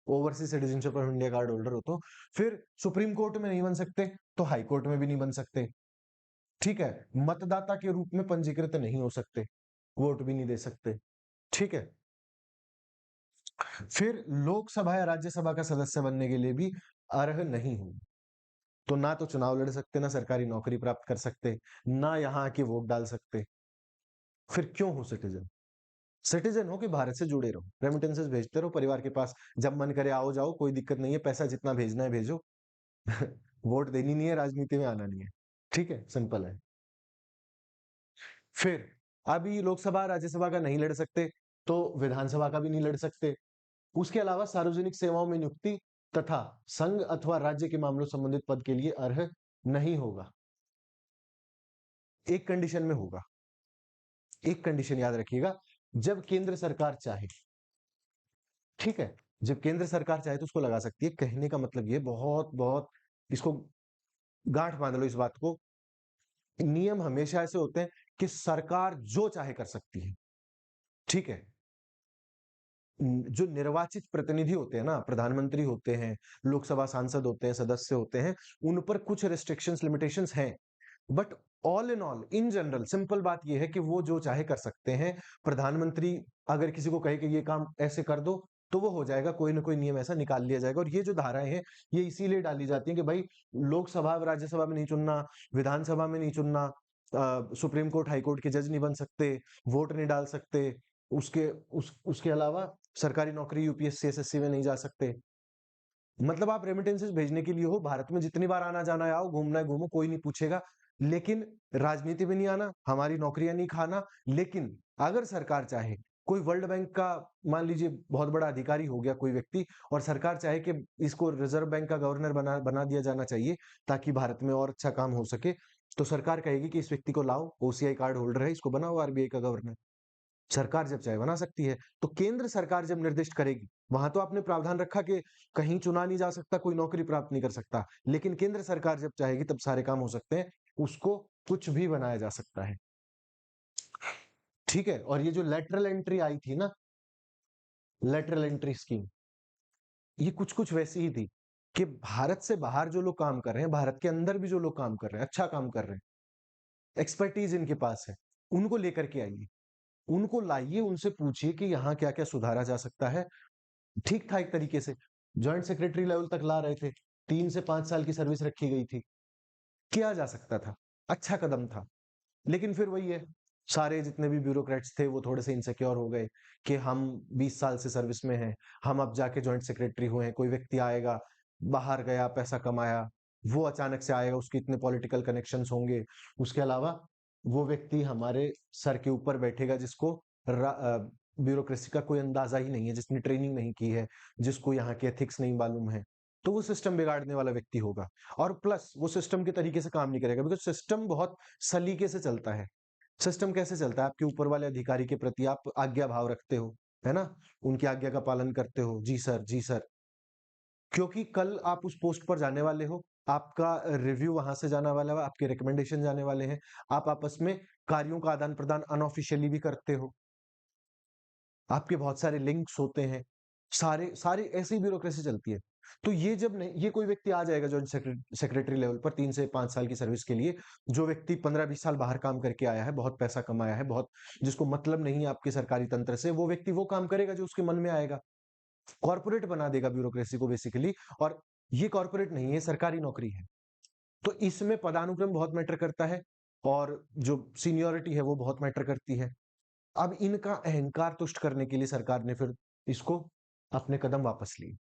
overseas citizenship of India card holder हो तो। फिर सुप्रीम कोर्ट में नहीं बन सकते तो हाई कोर्ट में भी नहीं बन सकते। ठीक है, मतदाता के रूप में पंजीकृत नहीं हो सकते, वोट भी नहीं दे सकते। ठीक है, फिर लोकसभा या राज्यसभा का सदस्य बनने के लिए भी अर्ह नहीं हो, तो ना तो चुनाव लड़ सकते, ना सरकारी नौकरी प्राप्त कर सकते, ना यहाँ आके वोट डाल सकते। फिर क्यों हो सिटीजन? सिटीजन हो कि भारत से जुड़े रहो, रेमिटेंसेस भेजते रहो परिवार के पास, जब मन करे आओ जाओ, कोई दिक्कत नहीं है, पैसा जितना भेजना है भेजो वोट देनी नहीं है, राजनीति में आना नहीं है। ठीक है, सिंपल है। फिर अभी लोकसभा राज्यसभा का नहीं लड़ सकते, तो विधानसभा का भी नहीं लड़ सकते। उसके अलावा सार्वजनिक सेवाओं में नियुक्ति तथा संघ अथवा राज्य के मामलों संबंधित पद के लिए अर्ह नहीं होगा। एक कंडीशन में होगा, एक कंडीशन याद रखिएगा, जब केंद्र सरकार चाहे। ठीक है, जब केंद्र सरकार चाहे तो उसको लगा सकती है। कहने का मतलब ये, बहुत बहुत इसको गांठ बांध लो इस बात को, नियम हमेशा ऐसे होते हैं कि सरकार जो चाहे कर सकती है। ठीक है, जो निर्वाचित प्रतिनिधि होते हैं ना, प्रधानमंत्री होते हैं, लोकसभा सांसद होते हैं, सदस्य होते हैं, उन पर कुछ रिस्ट्रिक्शंस, लिमिटेशंस हैं, but all in all, in general, simple बात यह है कि वो जो चाहे कर सकते हैं। प्रधानमंत्री अगर किसी को कहे कि ये काम ऐसे कर दो, तो वो हो जाएगा, कोई ना कोई नियम ऐसा निकाल लिया जाएगा। और ये जो धाराएं हैं ये इसीलिए डाली जाती हैं कि भाई लोकसभा और राज्यसभा में नहीं चुनना, विधानसभा में नहीं चुनना, सुप्रीम कोर्ट हाई कोर्ट के जज नहीं बन सकते, वोट नहीं डाल सकते, उसके अलावा सरकारी नौकरी यूपीएससी एसएससी में नहीं जा सकते। मतलब आप रेमिटेंसेस भेजने के लिए हो, भारत में जितनी बार आना जाना है आओ, घूमना है घूमो, कोई नहीं पूछेगा, लेकिन राजनीति में नहीं आना, हमारी नौकरियां नहीं खाना। लेकिन अगर सरकार चाहे, कोई वर्ल्ड बैंक का मान लीजिए बहुत बड़ा अधिकारी हो गया कोई व्यक्ति, और सरकार चाहे कि इसको रिजर्व बैंक का गवर्नर बना दिया जाना चाहिए ताकि भारत में और अच्छा काम हो सके, तो सरकार कहेगी कि इस व्यक्ति को लाओ, ओसीआई कार्ड होल्डर है, इसको बनाओ आरबीआई का गवर्नर। सरकार जब चाहे बना सकती है। तो केंद्र सरकार जब निर्दिष्ट करेगी, वहां तो आपने प्रावधान रखा कि कहीं चुना नहीं जा सकता, कोई नौकरी प्राप्त नहीं कर सकता, लेकिन केंद्र सरकार जब चाहेगी तब सारे काम हो सकते हैं, उसको कुछ भी बनाया जा सकता है। ठीक है। और ये जो लेटरल एंट्री आई थी ना, लेटरल एंट्री स्कीम, ये कुछ कुछ वैसी ही थी कि भारत से बाहर जो लोग काम कर रहे हैं, भारत के अंदर भी जो लोग काम कर रहे हैं, अच्छा काम कर रहे हैं, एक्सपर्टीज इनके पास है, उनको लेकर के आइए, उनको लाइए, उनसे पूछिए कि यहाँ क्या क्या सुधारा जा सकता है। ठीक था, एक तरीके से जॉइंट सेक्रेटरी लेवल तक ला रहे थे, 3 से 5 साल की सर्विस रखी गई थी, किया जा सकता था, अच्छा कदम था। लेकिन फिर वही है, सारे जितने भी ब्यूरोक्रेट्स थे वो थोड़े से इनसिक्योर हो गए कि हम 20 साल से सर्विस में हैं, हम अब जाके जॉइंट सेक्रेटरी हुए हैं, कोई व्यक्ति आएगा, बाहर गया, पैसा कमाया, वो अचानक से आएगा, उसके इतने पॉलिटिकल कनेक्शंस होंगे, उसके अलावा वो व्यक्ति हमारे सर के ऊपर बैठेगा जिसको ब्यूरोक्रेसी का कोई अंदाजा ही नहीं है, जिसने ट्रेनिंग नहीं की है, जिसको यहाँ के एथिक्स नहीं मालूम है, तो वो सिस्टम बिगाड़ने वाला व्यक्ति होगा। और प्लस वो सिस्टम के तरीके से काम नहीं करेगा, बिकॉज सिस्टम बहुत सलीके से चलता है। सिस्टम कैसे चलता है? आपके ऊपर वाले अधिकारी के प्रति आप आज्ञा भाव रखते हो, है ना, उनकी आज्ञा का पालन करते हो, जी सर जी सर, क्योंकि कल आप उस पोस्ट पर जाने वाले हो, आपका रिव्यू वहां से जाने वाला है, आपके रिकमेंडेशन जाने वाले हैं, आप आपस में कार्यों का आदान प्रदान अनऑफिशियली भी करते हो, आपके बहुत सारे लिंक्स होते हैं, सारे सारे ऐसी ब्यूरोक्रेसी चलती है। तो ये जब नहीं, ये कोई व्यक्ति आ जाएगा जो सेक्रेटरी लेवल पर 3 से 5 साल की सर्विस के लिए, जो व्यक्ति 15-20 साल बाहर काम करके आया है, बहुत पैसा कमाया है, बहुत, जिसको मतलब नहीं है आपके सरकारी तंत्र से, वो व्यक्ति वो काम करेगा जो उसके मन में आएगा, कॉर्पोरेट बना देगा ब्यूरोक्रेसी को बेसिकली। और ये कॉर्पोरेट नहीं है, सरकारी नौकरी है, तो इसमें पदानुक्रम बहुत मैटर करता है, और जो सीनियोरिटी है वो बहुत मैटर करती है। अब इनका अहंकार तुष्ट करने के लिए सरकार ने फिर इसको अपने कदम वापस लिए।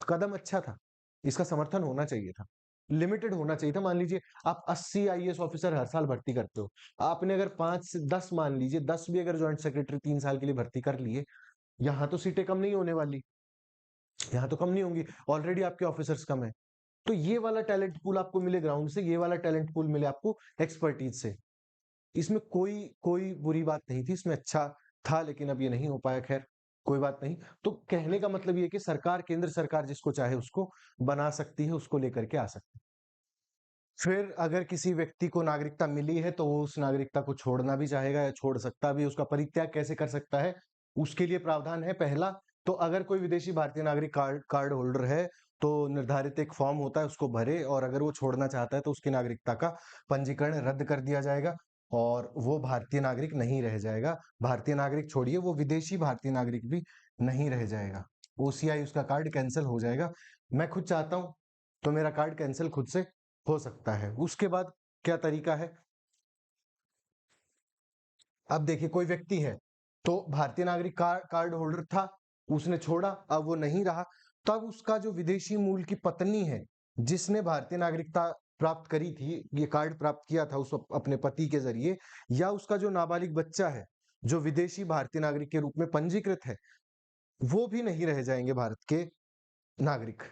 कदम अच्छा था, इसका समर्थन होना चाहिए था, लिमिटेड होना चाहिए था। मान लीजिए आप 80 आईएएस ऑफिसर हर साल भर्ती करते हो, आपने अगर 5 से 10, मान लीजिए 10 भी अगर ज्वाइंट सेक्रेटरी 3 साल के लिए भर्ती कर लिए, यहाँ तो सीटें कम नहीं होने वाली, यहाँ तो कम नहीं होंगी, ऑलरेडी आपके ऑफिसर्स कम है। तो ये वाला टैलेंट पूल आपको मिले ग्राउंड से, ये वाला टैलेंट पूल मिले आपको एक्सपर्टीज से, इसमें कोई कोई बुरी बात नहीं थी, इसमें अच्छा था, लेकिन अब ये नहीं हो पाया, खैर कोई बात नहीं। तो कहने का मतलब ये है कि सरकार, केंद्र सरकार जिसको चाहे उसको बना सकती है, उसको लेकर के आ सकती है। फिर अगर किसी व्यक्ति को नागरिकता मिली है तो वो उस नागरिकता को छोड़ना भी चाहेगा या छोड़ सकता भी, उसका परित्याग कैसे कर सकता है, उसके लिए प्रावधान है। पहला तो अगर कोई विदेशी भारतीय नागरिक कार्ड होल्डर है तो निर्धारित एक फॉर्म होता है, उसको भरे, और अगर वो छोड़ना चाहता है तो उसकी नागरिकता का पंजीकरण रद्द कर दिया जाएगा और वो भारतीय नागरिक नहीं रह जाएगा। भारतीय नागरिक छोड़िए, वो विदेशी भारतीय नागरिक भी नहीं रह जाएगा, ओसीआई उसका कार्ड कैंसिल हो जाएगा। मैं खुद चाहता हूं तो मेरा कार्ड कैंसिल खुद से हो सकता है। उसके बाद क्या तरीका है? अब देखिए, कोई व्यक्ति है तो भारतीय नागरिक कार्ड होल्डर था, उसने छोड़ा, अब वो नहीं रहा, तब उसका जो विदेशी मूल की पत्नी है, जिसने भारतीय नागरिकता प्राप्त करी थी, ये कार्ड प्राप्त किया था उस अपने पति के जरिए, या उसका जो नाबालिग बच्चा है जो विदेशी भारतीय नागरिक के रूप में पंजीकृत है, वो भी नहीं रह जाएंगे भारत के नागरिक,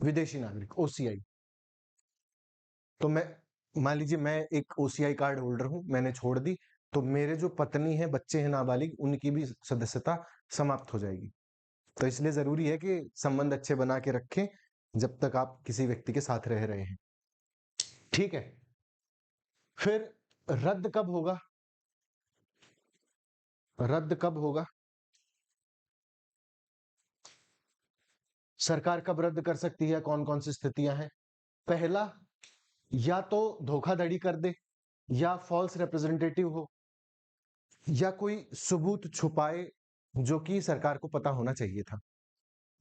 विदेशी नागरिक, ओसीआई। तो मैं, मान लीजिए मैं एक ओसीआई कार्ड होल्डर हूं, मैंने छोड़ दी, तो मेरे जो पत्नी है, बच्चे हैं नाबालिग, उनकी भी सदस्यता समाप्त हो जाएगी। तो इसलिए जरूरी है कि संबंध अच्छे बना के रखें जब तक आप किसी व्यक्ति के साथ रह रहे हैं। ठीक है। फिर रद्द कब होगा? रद्द कब होगा? सरकार कब रद्द कर सकती है? कौन कौन सी स्थितियां हैं? पहला, या तो धोखाधड़ी कर दे, या फॉल्स रिप्रेजेंटेटिव हो, या कोई सबूत छुपाए, जो कि सरकार को पता होना चाहिए था।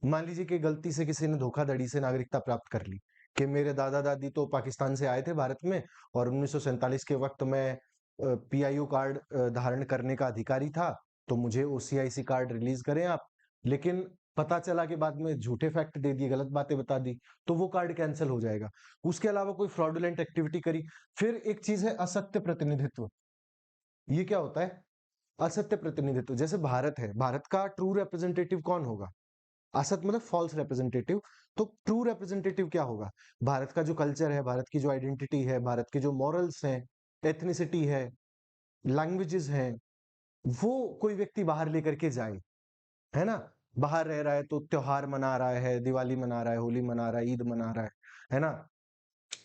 मान लीजिए कि गलती से किसी ने धोखाधड़ी से नागरिकता प्राप्त कर ली कि मेरे दादा-दादी तो पाकिस्तान से आए थे भारत में और 1947 के वक़्त मैं पीआईओ कार्ड धारण करने का अधिकारी था, तो मुझे ओसीआईसी कार्ड रिलीज़ करें आप। लेकिन पता चला कि बाद में झूठे फैक्ट दे दिए, गलत बातें बता दी, तो वो कार्ड कैंसल हो जाएगा। उसके अलावा कोई फ्रॉडुलेंट एक्टिविटी करी, फिर एक चीज़ है असत्य प्रतिनिधित्व। ये क्या होता है? असत्य प्रतिनिधित्व। जैसे भारत है, भारत का ट्रू रिप्रेजेंटेटिव कौन होगा? असत मतलब फॉल्स रिप्रेजेंटेटिव। तो ट्रू रिप्रेजेंटेटिव क्या होगा? भारत का जो कल्चर है, भारत की जो आइडेंटिटी है, भारत के जो मॉरल्स हैं, एथनिसिटी है, लैंग्वेजेस हैं, वो कोई व्यक्ति बाहर लेकर के जाए, है ना? बाहर रह रहा है तो त्योहार मना रहा है, दिवाली मना रहा है, होली मना रहा है, ईद मना रहा है ना?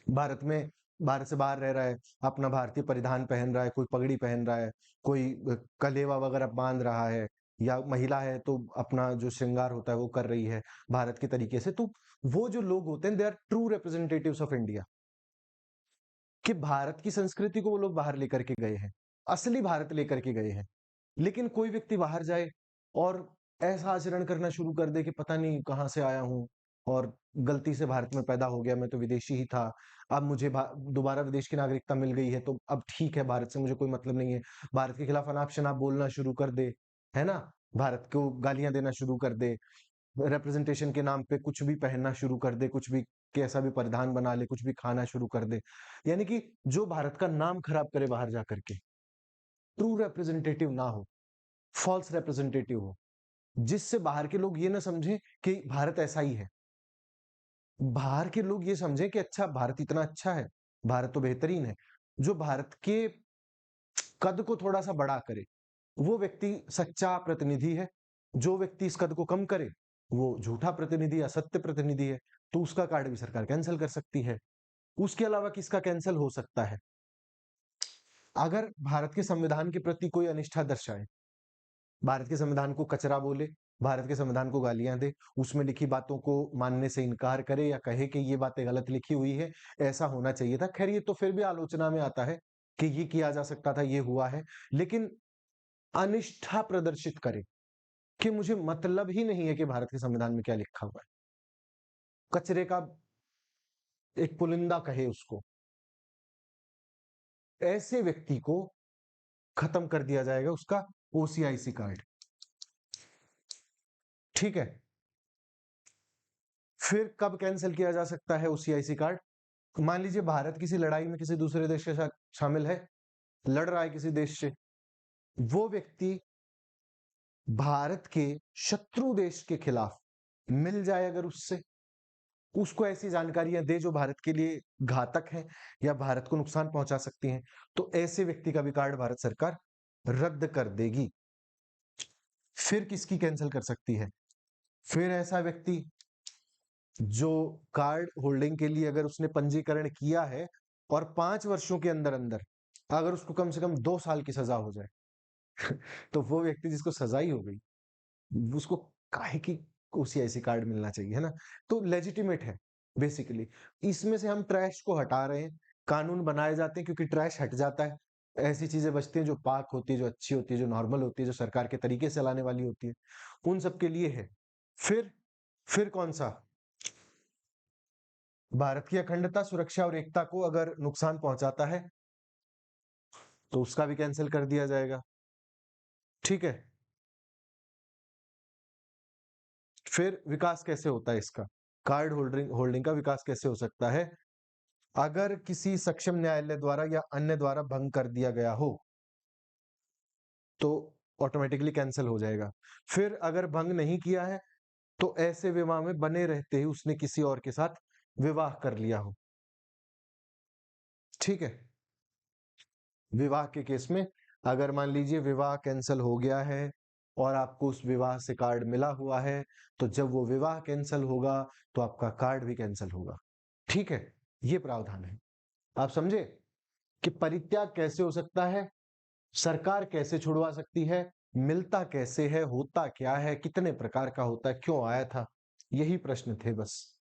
भारत में भारत से बाहर रह रहा है, अपना भारतीय परिधान पहन रहा है, कोई पगड़ी पहन रहा है, कोई कलेवा वगैरह बांध रहा है, या महिला है तो अपना जो श्रृंगार होता है वो कर रही है भारत के तरीके से। तो वो जो लोग होते हैं, they are true representatives of India, कि भारत की संस्कृति को वो लोग बाहर लेकर के गए हैं, असली भारत लेकर के गए हैं। लेकिन कोई व्यक्ति बाहर जाए और ऐसा आचरण करना शुरू कर दे कि पता नहीं कहाँ से आया हूँ और गलती से भारत में पैदा हो गया, मैं तो विदेशी ही था, अब मुझे दोबारा विदेश की नागरिकता मिल गई है तो अब ठीक है, भारत से मुझे कोई मतलब नहीं है। भारत के खिलाफ अनाप शनाप बोलना शुरू कर दे, है ना? भारत को गालियां देना शुरू कर दे, रिप्रेजेंटेशन के नाम पे कुछ भी पहनना शुरू कर दे, कुछ भी कैसा भी परिधान बना ले, कुछ भी खाना शुरू कर दे। यानी कि जो भारत का नाम खराब करे बाहर जा करके, ट्रू रिप्रेजेंटेटिव ना हो, फॉल्स रिप्रेजेंटेटिव हो, जिससे बाहर के लोग ये ना समझें कि भारत ऐसा ही है। बाहर के लोग ये समझें कि अच्छा, भारत इतना अच्छा है, भारत तो बेहतरीन है। जो भारत के कद को थोड़ा-सा बड़ा करे, वो व्यक्ति सच्चा प्रतिनिधि है। जो व्यक्ति इस कद को कम करे, वो झूठा प्रतिनिधि, असत्य प्रतिनिधि है, तो उसका कार्ड भी सरकार कैंसल कर सकती है। उसके अलावा किसका कैंसल हो सकता है? अगर भारत के संविधान के प्रति कोई अनिष्ठा दर्शाए, भारत के संविधान को कचरा बोले, भारत के संविधान को गालियां दे, उसमें लिखी बातों को मानने से इनकार करे या कहे कि ये बातें गलत लिखी हुई है, ऐसा होना चाहिए था। खैर, ये तो फिर भी आलोचना में आता है कि ये किया जा सकता था, ये हुआ है। लेकिन अनिष्ठा प्रदर्शित करे कि मुझे मतलब ही नहीं है कि भारत के संविधान में क्या लिखा हुआ है, कचरे का एक पुलिंदा कहे उसको, ऐसे व्यक्ति को खत्म कर दिया जाएगा उसका ओसीआईसी कार्ड। ठीक है? फिर कब कैंसिल किया जा सकता है ओसीआईसी कार्ड? मान लीजिए भारत किसी लड़ाई में किसी दूसरे देश के साथ शामिल है, लड़ रहा है किसी देश से, वो व्यक्ति भारत के शत्रु देश के खिलाफ मिल जाए अगर उससे, उसको ऐसी जानकारियां दे जो भारत के लिए घातक है या भारत को नुकसान पहुंचा सकती हैं, तो ऐसे व्यक्ति का भी कार्ड भारत सरकार रद्द कर देगी। फिर किसकी कैंसिल कर सकती है? फिर ऐसा व्यक्ति जो कार्ड होल्डिंग के लिए अगर उसने पंजीकरण किया है और 5 वर्षों के अंदर-अंदर अगर उसको कम से कम 2 साल की सजा हो जाए, तो वो व्यक्ति जिसको सजा ही हो गई, उसको काहे की ओसीआईसी कार्ड मिलना चाहिए, है ना? तो लेजिटिमेट है बेसिकली। इसमें से हम ट्रैश को हटा रहे हैं, कानून बनाए जाते हैं क्योंकि ट्रैश हट जाता है। ऐसी चीजें बचती हैं जो पाक होती है, जो अच्छी होती है, जो नॉर्मल होती है, जो सरकार के तरीके से लाने वाली होती है, उन सब के लिए है। फिर कौन सा? भारत की अखंडता, सुरक्षा और एकता को अगर नुकसान पहुंचाता है, तो उसका भी कैंसिल कर दिया जाएगा। ठीक है? फिर विकास कैसे होता है इसका? कार्ड होल्डिंग होल्डिंग का विकास कैसे हो सकता है? अगर किसी सक्षम न्यायालय द्वारा या अन्य द्वारा भंग कर दिया गया हो, तो ऑटोमेटिकली कैंसिल हो जाएगा। फिर अगर भंग नहीं किया है, तो ऐसे विवाह में बने रहते ही उसने किसी और के साथ विवाह कर लिया हो। ठीक है? विवाह के केस में अगर मान लीजिए विवाह कैंसिल हो गया है और आपको उस विवाह से कार्ड मिला हुआ है, तो जब वो विवाह कैंसिल होगा, तो आपका कार्ड भी कैंसिल होगा। ठीक है? ये प्रावधान है। आप समझे कि परित्याग कैसे हो सकता है, सरकार कैसे छुड़वा सकती है, मिलता कैसे है, होता क्या है, कितने प्रकार का होता है, क्यों आया था? यही प्रश्न थे बस।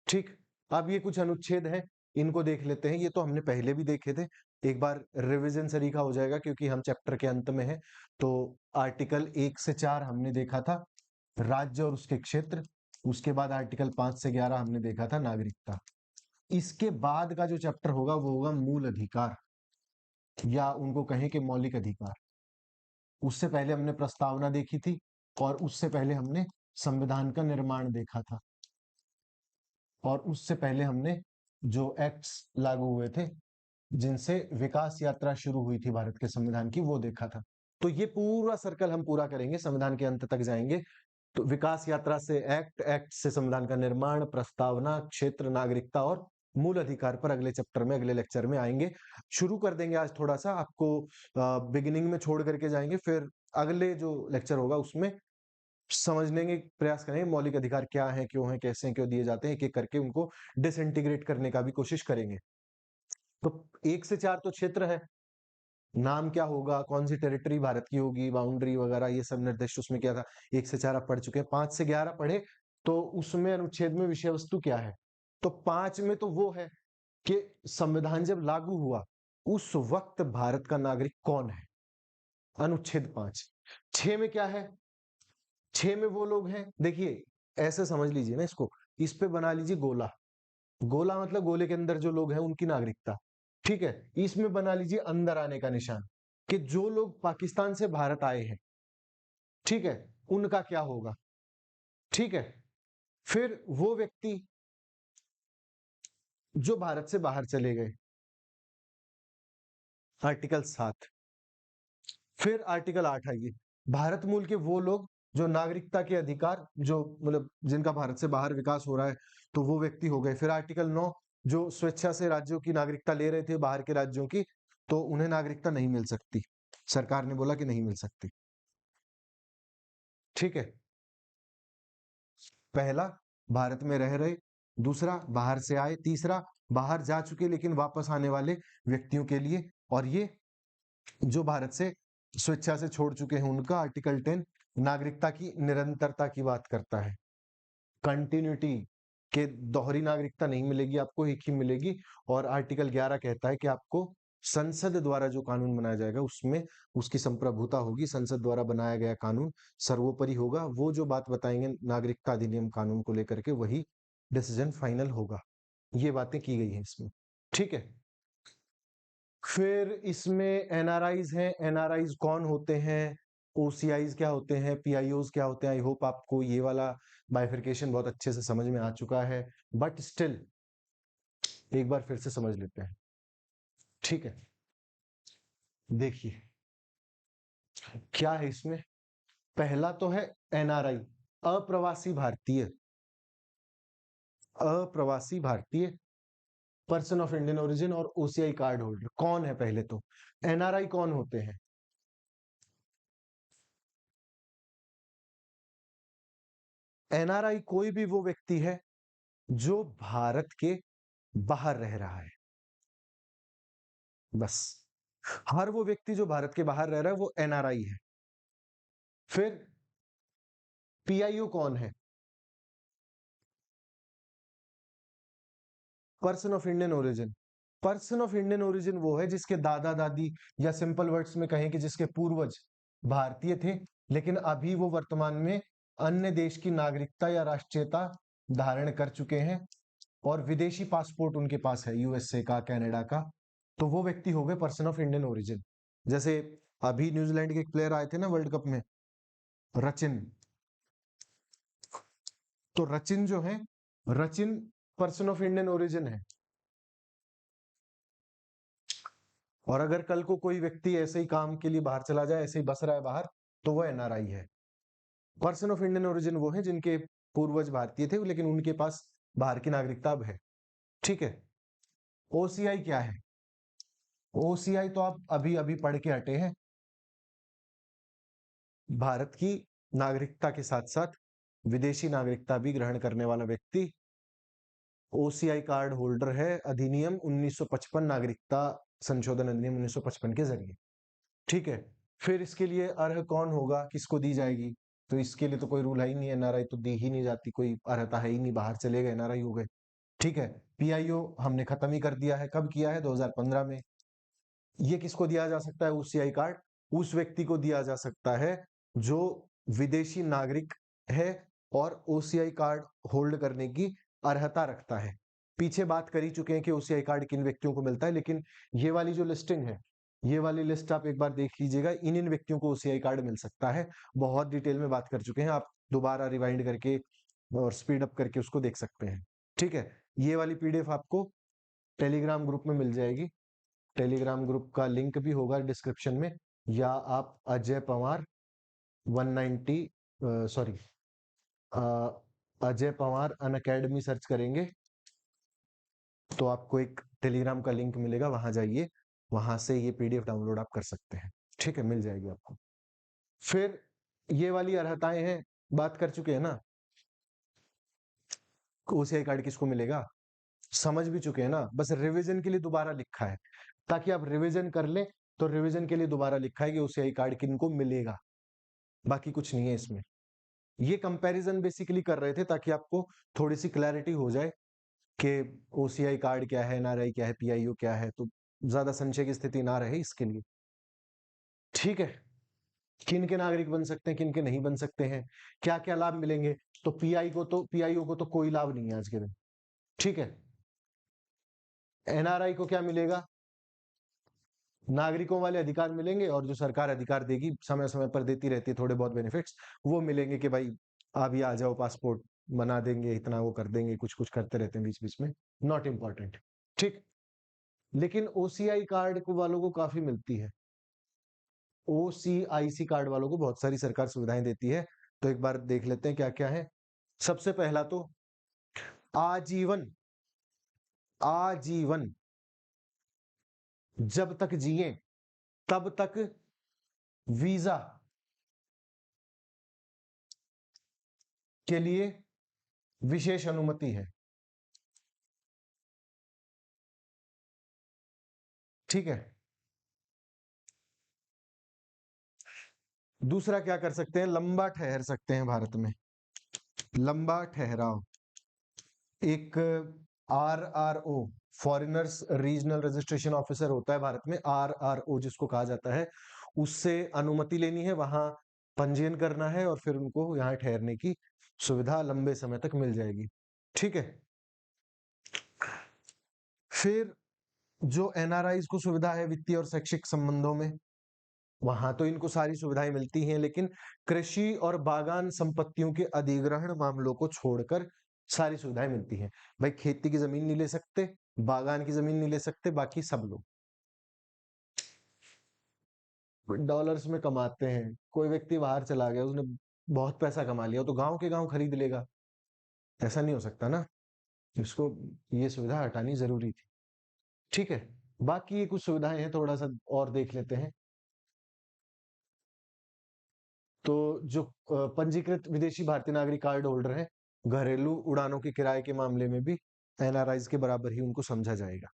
ठीक? अब ये कुछ अनुच्छेद हैं इनको देख लेते हैं। ये तो हमने पहले भी देखे थे, एक बार रिवीजन सरीखा हो जाएगा क्योंकि हम चैप्टर के अंत में हैं। तो आर्टिकल 1 से 4 हमने देखा था राज्य और उसके क्षेत्र, उसके बाद आर्टिकल 5 से 11 हमने देखा था नागरिकता। इसके बाद का जो चैप्टर होगा वो होगा मूल अधिकार, या उनको कहें कि मौलिक अधिकार। उससे पहले हमने प्रस्तावना देखी थी और उससे पहले हमने संविधान का निर्माण देखा था, और उससे पहले हमने जो एक्ट्स लागू हुए थे जिनसे विकास यात्रा शुरू हुई थी भारत के संविधान की, वो देखा था। तो ये पूरा सर्कल हम पूरा करेंगे, संविधान के अंत तक जाएंगे। तो विकास यात्रा से एक्ट, एक्ट से संविधान का निर्माण, प्रस्तावना, क्षेत्र, नागरिकता और मूल अधिकार पर अगले चैप्टर में, अगले लेक्चर में आएंगे। शुरू कर देंगे आज थोड़ा सा, आपको बिगिनिंग में छोड़ करके जाएंगे, फिर अगले जो लेक्चर होगा उसमें समझने के प्रयास करेंगे मौलिक अधिकार क्या है, क्यों है, कैसे हैं, क्यों दिए जाते हैं, एक एक करके उनको डिसइंटीग्रेट करने का भी कोशिश करेंगे। तो 1 से 4 तो क्षेत्र है, नाम क्या होगा, कौन सी टेरिटरी भारत की होगी, बाउंड्री वगैरह ये सब निर्दिष्ट उसमें क्या था। 1 से 4 आप पढ़ चुके हैं। 5 से 11 पढ़े, तो उसमें अनुच्छेद में विषय वस्तु क्या है। तो 5 में तो वो है कि संविधान जब लागू हुआ उस वक्त भारत का नागरिक कौन है, अनुच्छेद 5। 6 में क्या है, 6 में वो लोग हैं, देखिए ऐसे समझ लीजिए ना इसको, इस पे बना लीजिए गोला। गोला मतलब गोले के अंदर जो लोग हैं उनकी नागरिकता, ठीक है। इसमें बना लीजिए अंदर आने का निशान, कि जो लोग पाकिस्तान से भारत आए हैं, ठीक है, उनका क्या होगा, ठीक है। फिर वो व्यक्ति जो भारत से बाहर चले गए, आर्टिकल 7। फिर आर्टिकल 8 आइए, भारत मूल के वो लोग जो नागरिकता के अधिकार, जो मतलब जिनका भारत से बाहर विकास हो रहा है, तो वो व्यक्ति हो गए। फिर आर्टिकल 9, जो स्वेच्छा से राज्यों की नागरिकता ले रहे थे बाहर के राज्यों की, तो उन्हें नागरिकता नहीं मिल सकती, सरकार ने बोला कि नहीं मिल सकती, ठीक है। पहला, भारत में रह रहे, दूसरा बाहर से आए, तीसरा बाहर जा चुके लेकिन वापस आने वाले व्यक्तियों के लिए, और ये जो भारत से स्वेच्छा से छोड़ चुके हैं उनका। आर्टिकल 10 नागरिकता की निरंतरता की बात करता है, कंटिन्यूटी, के दोहरी नागरिकता नहीं मिलेगी आपको, एक ही मिलेगी। और आर्टिकल 11 कहता है कि आपको संसद द्वारा जो कानून बनाया जाएगा उसमें उसकी संप्रभुता होगी, संसद द्वारा बनाया गया कानून सर्वोपरि होगा। वो जो बात बताएंगे नागरिकता अधिनियम कानून को लेकर के, वही डिसीजन फाइनल होगा। ये बातें की गई हैं इसमें, ठीक है। फिर इसमें एनआरआईज हैं, एनआरआईज कौन होते हैं, ओसीआईज क्या होते हैं, पीआईओज क्या होते हैं। आई होप आपको ये वाला बाइफरकेशन बहुत अच्छे से समझ में आ चुका है, बट स्टिल एक बार फिर से समझ लेते हैं, ठीक है। देखिए क्या है इसमें, पहला तो है एनआरआई, अप्रवासी भारतीय, अप्रवासी भारतीय, पर्सन ऑफ इंडियन ओरिजिन और ओसीआई कार्ड होल्डर। कौन है पहले तो, एनआरआई कौन होते हैं। एनआरआई कोई भी वो व्यक्ति है जो भारत के बाहर रह रहा है, बस। हर वो व्यक्ति जो भारत के बाहर रह रहा है वो एनआरआई है। फिर पीआईओ कौन है, person of Indian origin. Person of Indian origin वो है जिसके दादा दादी, या सिंपल वर्ड्स में कहें कि जिसके पूर्वज भारतीय थे लेकिन अभी वो वर्तमान में अन्य देश की नागरिकता या राष्ट्रीयता धारण कर चुके हैं और विदेशी पासपोर्ट उनके पास है, यूएसए का, कनाडा का। तो वो व्यक्ति हो गए पर्सन ऑफ इंडियन ओरिजिन। जैसे अभी न्यूजीलैंड के एक प्लेयर आए थे ना वर्ल्ड कप में, रचिन। तो रचिन जो है, Rachin person of Indian origin है। और अगर कल को कोई व्यक्ति ऐसे ही काम के लिए बाहर चला जाए, ऐसे ही बस रहा है बाहर, तो वो एनआरआई है। पर्सन ऑफ इंडियन ओरिजिन वो है जिनके पूर्वज भारतीय थे लेकिन उनके पास बाहर की नागरिकता अब है, ठीक है। ओसीआई क्या है, ओसीआई तो आप अभी अभी पढ़ के हटे हैं, भारत की नागरिकता के साथ साथ विदेशी नागरिकता भी ग्रहण करने वाला व्यक्ति ओसीआई कार्ड होल्डर है, अधिनियम 1955, नागरिकता संशोधन अधिनियम 1955 के जरिए, ठीक है। फिर इसके लिए अर्ह कौन होगा, किसको दी जाएगी, तो इसके लिए तो कोई रूल है ही नहीं, एनआरआई तो दी ही नहीं जाती, कोई अर्हता है ही नहीं, बाहर चले गए एनआरआई हो गए, ठीक है, पीआईओ हमने खत्म ही कर दिया है। कब किया है? 2015 में। ये किसको दिया जा सकता है ओसीआई कार्ड? उस व्यक्ति को दिया जा सकता है जो विदेशी नागरिक है और ओसीआई कार्ड होल्ड करने की अर्हता रखता है। पीछे बात कर ही चुके हैं कि ओसीआई कार्ड किन व्यक्तियों को मिलता है, लेकिन ये वाली जो लिस्टिंग है, ये वाली लिस्ट आप एक बार देख लीजिएगा। इन व्यक्तियों को ओसीआई कार्ड मिल सकता है। बहुत डिटेल में बात कर चुके हैं, आप दोबारा रिवाइंड करके और स्पीड अप करके उसको देख सकते हैं। ठीक है, ये वाली पीडीएफ आपको टेलीग्राम ग्रुप में मिल जाएगी। टेलीग्राम ग्रुप का लिंक भी होगा डिस्क्रिप्शन में, या आप Ajay Pawar 190 sorry Ajay Pawar Unacademy search करेंगे तो आपको एक टेलीग्राम का लिंक मिलेगा, वहां जाइए, वहां से ये पीडीएफ डाउनलोड आप कर सकते हैं। ठीक है, मिल जाएगी आपको। फिर ये वाली अर्हताएं हैं, बात कर चुके हैं ना। ओसीआई कार्ड किसको मिलेगा समझ भी चुके हैं ना, बस रिवीजन के लिए दोबारा लिखा है, ताकि आप रिवीजन कर लें। तो रिवीजन के लिए दोबारा लिखा है कि ओसीआई कार्ड किनको मिलेगा, बाकी कुछ नहीं है इसमें। ये कंपैरिजन बेसिकली कर रहे थे ताकि आपको थोड़ी सी क्लैरिटी हो जाए कि ओसीआई कार्ड क्या है, एनआरआई क्या है, पीआईओ क्या है, तो ज्यादा संशय की स्थिति ना रहे इसके लिए। ठीक है, किन के नागरिक बन सकते हैं, किन के नहीं बन सकते हैं, क्या क्या लाभ मिलेंगे। तो पीआईओ को तो कोई लाभ नहीं है आज के दिन। ठीक है, एनआरआई को क्या मिलेगा? नागरिकों वाले अधिकार मिलेंगे, और जो सरकार अधिकार देगी समय समय पर देती रहती है थोड़े बहुत बेनिफिट्स, वो मिलेंगे कि भाई आप ये आ जाओ, पासपोर्ट बना देंगे, इतना वो कर देंगे, कुछ कुछ करते रहते हैं बीच बीच में, नॉट इंपॉर्टेंट। ठीक, लेकिन ओसीआई कार्ड को वालों को काफी मिलती है। ओसीआईसी कार्ड वालों को बहुत सारी सरकार सुविधाएं देती है, तो एक बार देख लेते हैं क्या क्या है। सबसे पहला तो आजीवन, आजीवन जब तक जिए तब तक वीजा के लिए विशेष अनुमति है। ठीक है, दूसरा क्या कर सकते हैं? लंबा ठहर सकते हैं भारत में, लंबा ठहराव। एक RRO, foreigners regional registration officer होता है भारत में, आरआरओ जिसको कहा जाता है, उससे अनुमति लेनी है, वहां पंजीयन करना है, और फिर उनको यहाँ ठहरने की सुविधा लंबे समय तक मिल जाएगी। ठीक है, फिर जो एनआरआईज को सुविधा है वित्तीय और शैक्षिक संबंधों में, वहां तो इनको सारी सुविधाएं मिलती हैं, लेकिन कृषि और बागान संपत्तियों के अधिग्रहण मामलों को छोड़कर सारी सुविधाएं मिलती हैं। भाई खेती की जमीन नहीं ले सकते, बागान की जमीन नहीं ले सकते, बाकी सब लोग डॉलर्स में कमाते हैं। कोई व्यक्ति बाहर चला गया, उसने बहुत पैसा कमा लिया, तो गांव के गांव खरीद लेगा, ऐसा नहीं हो सकता ना। इसको ये सुविधा हटानी जरूरी थी। ठीक है, बाकी ये कुछ सुविधाएं हैं, थोड़ा सा और देख लेते हैं। तो जो पंजीकृत विदेशी भारतीय नागरिक कार्ड होल्डर हैं, घरेलू उड़ानों के किराए के मामले में भी एनआरआईज के बराबर ही उनको समझा जाएगा।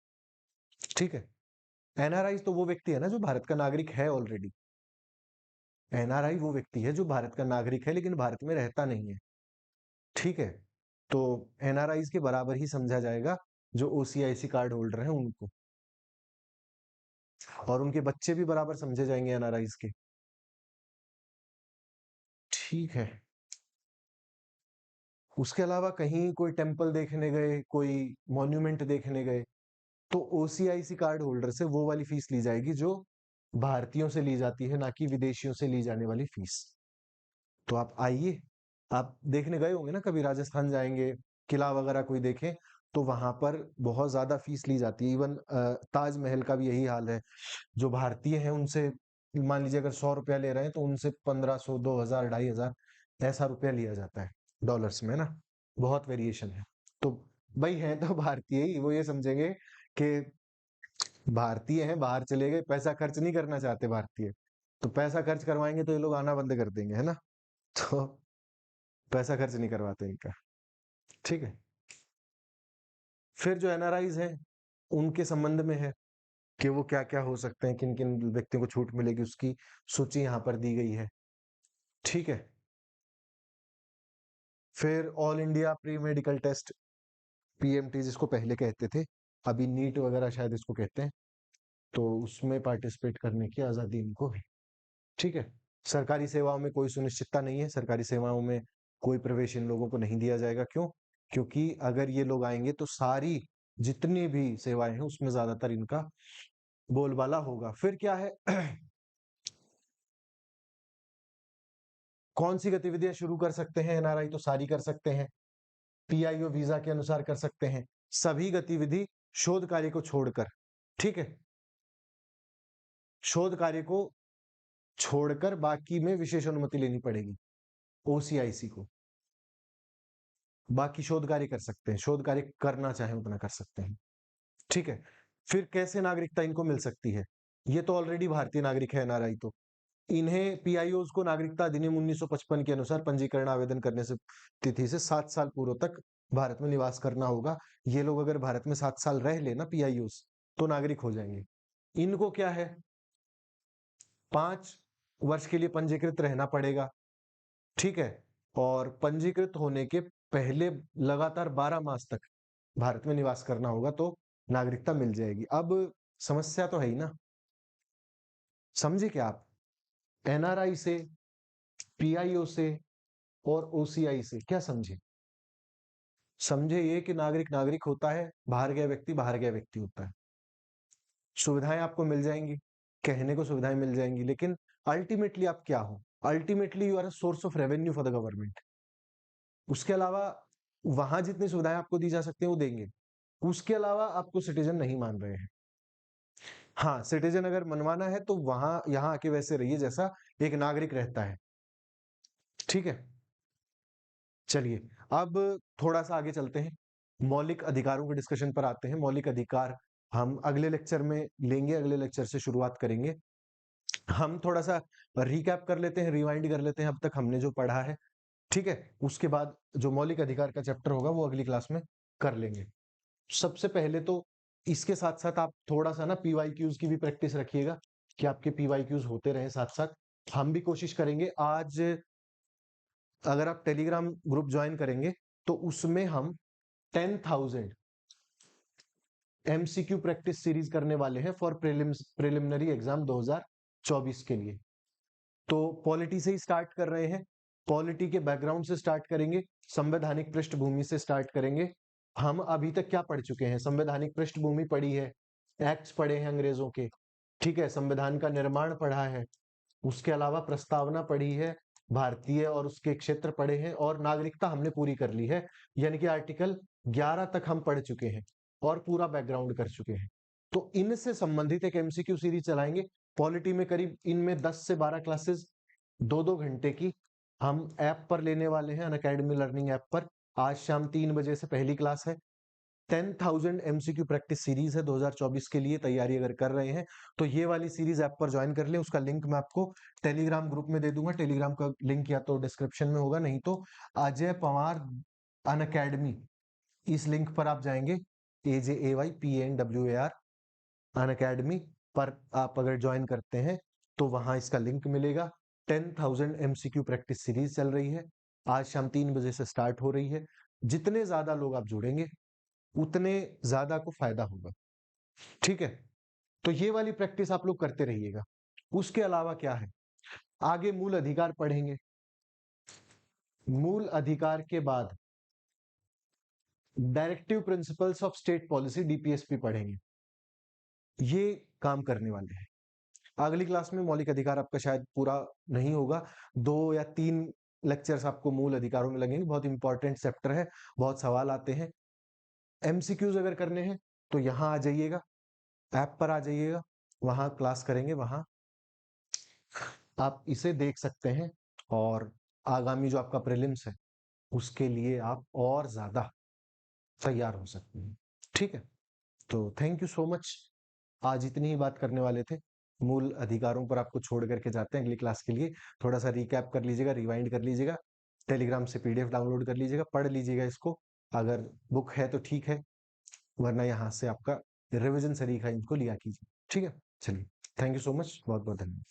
ठीक है, एनआरआईज तो वो व्यक्ति है ना जो भारत का नागरिक है ऑलरेडी। एनआरआई वो व्यक्ति है जो भारत का नागरिक है लेकिन भारत में रहता नहीं है। ठीक है, तो एनआरआईज के बराबर ही समझा जाएगा जो ओसीआईसी कार्ड होल्डर हैं उनको, और उनके बच्चे भी बराबर समझे जाएंगे एनआरआईज के। ठीक है, उसके अलावा कहीं कोई टेम्पल देखने गए, कोई मॉन्यूमेंट देखने गए, तो ओसीआईसी कार्ड होल्डर से वो वाली फीस ली जाएगी जो भारतीयों से ली जाती है, ना कि विदेशियों से ली जाने वाली फीस। तो आप आइए, आप देखने गए होंगे ना, कभी राजस्थान जाएंगे, किला वगैरह कोई देखें, तो वहां पर बहुत ज्यादा फीस ली जाती है। इवन ताजमहल का भी यही हाल है। जो भारतीय हैं उनसे मान लीजिए अगर 100 रुपया ले रहे हैं, तो उनसे 1500, 2000, 2500 ऐसा रुपया लिया जाता है डॉलर्स में ना। बहुत वेरिएशन है। तो भाई है तो भारतीय ही, वो ये समझेंगे कि भारतीय हैं, बाहर चले गए, पैसा खर्च नहीं करना चाहते भारतीय, तो पैसा खर्च करवाएंगे तो ये लोग आना बंद कर देंगे, है ना। तो पैसा खर्च नहीं करवाते इनका। ठीक है, फिर जो एनआरआईज हैं उनके संबंध में है कि वो क्या क्या हो सकते हैं, किन किन व्यक्तियों को छूट मिलेगी, उसकी सूची यहाँ पर दी गई है। ठीक है, फिर all India pre medical test PMT जिसको पहले कहते थे, अभी नीट वगैरह शायद इसको कहते हैं, तो उसमें पार्टिसिपेट करने की आजादी इनको है। ठीक है, सरकारी सेवाओं में कोई सुनिश्चितता नहीं है, सरकारी सेवाओं में कोई प्रवेश इन लोगों को नहीं दिया जाएगा। क्यों? क्योंकि अगर ये लोग आएंगे तो सारी जितनी भी सेवाएं हैं उसमें ज्यादातर इनका बोलबाला होगा। फिर क्या है कौन सी गतिविधियां शुरू कर सकते हैं एनआरआई? तो सारी कर सकते हैं, पीआईओ वीजा के अनुसार कर सकते हैं, सभी गतिविधि शोध कार्य को छोड़कर। ठीक है, शोध कार्य को छोड़कर बाकी में विशेष अनुमति लेनी पड़ेगी ओसीआईसी को। बाकी शोध कार्य कर सकते हैं, शोध कार्य करना चाहे उतना कर सकते हैं। ठीक है, फिर कैसे नागरिकता इनको मिल सकती है? ये तो ऑलरेडी भारतीय नागरिक है एनआरआई, तो इन्हें पीआईओज को नागरिकता अधिनियम 1955 के अनुसार पंजीकरण आवेदन करने से तिथि से 7 साल पूर्व तक भारत में निवास करना होगा। ये लोग अगर भारत में 7 साल रह लेना पीआईओज तो नागरिक हो जाएंगे। इनको क्या है 5 वर्ष के लिए पंजीकृत रहना पड़ेगा। ठीक है, और पंजीकृत होने के पहले लगातार 12 मास तक भारत में निवास करना होगा तो नागरिकता मिल जाएगी। अब समस्या तो है ही ना, समझे क्या आप? एनआरआई से, पीआईओ से और ओसीआई से क्या समझे? समझे ये कि नागरिक नागरिक होता है, बाहर गया व्यक्ति बाहर गया व्यक्ति होता है। सुविधाएं आपको मिल जाएंगी, कहने को सुविधाएं मिल जाएंगी, लेकिन अल्टीमेटली आप क्या हो? Ultimately you are a source of revenue for the government. उसके अलावा वहां जितनी सुविधाएं आपको दी जा सकती है वो देंगे, उसके अलावा आपको सिटीजन नहीं मान रहे हैं। हाँ, सिटीजन अगर मनवाना है तो वहां यहां आके वैसे रहिए जैसा एक नागरिक रहता है। ठीक है, चलिए अब थोड़ा सा आगे चलते हैं, मौलिक अधिकारों के डिस्कशन पर आते हैं। मौलिक अधिकार हम अगले लेक्चर में लेंगे, अगले लेक्चर से शुरुआत करेंगे। हम थोड़ा सा रिकैप कर लेते हैं, रिवाइंड कर लेते हैं अब तक हमने जो पढ़ा है। ठीक है, उसके बाद जो मौलिक अधिकार का चैप्टर होगा वो अगली क्लास में कर लेंगे। सबसे पहले तो इसके साथ साथ आप थोड़ा सा ना पीवाईक्यूज की भी प्रैक्टिस रखिएगा कि आपके पीवाईक्यूज होते रहे साथ साथ। हम भी कोशिश करेंगे, आज अगर आप टेलीग्राम ग्रुप ज्वाइन करेंगे तो उसमें हम 10,000 एमसीक्यू प्रैक्टिस सीरीज करने वाले हैं फॉर प्रिलिमिनरी एग्जाम 2024 के लिए। तो पॉलिटी से ही स्टार्ट कर रहे हैं, पॉलिटी के बैकग्राउंड से स्टार्ट करेंगे, संवैधानिक पृष्ठभूमि से स्टार्ट करेंगे। हम अभी तक क्या पढ़ चुके हैं? संवैधानिक पृष्ठभूमि पढ़ी है, एक्ट्स पढ़े हैं अंग्रेजों के, ठीक है, संविधान का निर्माण पढ़ा है, उसके अलावा प्रस्तावना पढ़ी है, भारतीय और उसके क्षेत्र पढ़े हैं, और नागरिकता हमने पूरी कर ली है, यानी कि आर्टिकल 11 तक हम पढ़ चुके हैं और पूरा बैकग्राउंड कर चुके हैं। तो इनसे संबंधित एक एमसीक्यू सीरीज चलाएंगे। पॉलिटी में करीब इनमें 10 से 12 क्लासेस 2-2 घंटे की हम ऐप पर लेने वाले हैं, अनअकैडमी लर्निंग ऐप पर। आज शाम 3 बजे से पहली क्लास है। 10,000 एमसीक्यू प्रैक्टिस सीरीज है 2024 के लिए। तैयारी अगर कर रहे हैं तो ये वाली सीरीज ऐप पर ज्वाइन कर ले। उसका लिंक मैं आपको टेलीग्राम ग्रुप में दे दूंगा। टेलीग्राम का लिंक या तो डिस्क्रिप्शन में होगा, नहीं तो अजय पवार अनअकैडमी, इस लिंक पर आप जाएंगे, AJAYPANWAR अनअकैडमी पर आप अगर ज्वाइन करते हैं तो वहां इसका लिंक मिलेगा। 10,000 एमसीक्यू प्रैक्टिस सीरीज चल रही है, आज शाम 3 बजे से स्टार्ट हो रही है। जितने ज्यादा लोग आप जुड़ेंगे उतने ज्यादा को फायदा होगा। ठीक है, तो ये वाली प्रैक्टिस आप लोग करते रहिएगा। उसके अलावा क्या है, आगे मूल अधिकार पढ़ेंगे, मूल अधिकार के बाद directive principles of state policy DPSP पढ़ेंगे। ये काम करने वाले हैं। अगली क्लास में मौलिक अधिकार आपका शायद पूरा नहीं होगा, 2 या 3 लेक्चर्स आपको मूल अधिकारों में लगेंगे। बहुत इंपॉर्टेंट चैप्टर है, बहुत सवाल आते हैं। एमसीक्यूज अगर करने हैं तो यहां आ जाइएगा, ऐप पर आ जाइएगा, वहां क्लास करेंगे, वहां आप इसे देख सकते हैं, और आगामी जो आपका प्रीलिम्स है उसके लिए आप और ज्यादा तैयार हो सकते हैं। ठीक है, तो थैंक यू सो मच। आज इतनी ही बात करने वाले थे, मूल अधिकारों पर आपको छोड़ करके जाते हैं अगली क्लास के लिए। थोड़ा सा रिकैप कर लीजिएगा, रिवाइंड कर लीजिएगा, टेलीग्राम से पीडीएफ डाउनलोड कर लीजिएगा, पढ़ लीजिएगा इसको। अगर बुक है तो ठीक है, वरना यहाँ से आपका रिविजन सरीखा इनको लिया कीजिए। ठीक है, चलिए, थैंक यू सो मच, बहुत बहुत धन्यवाद।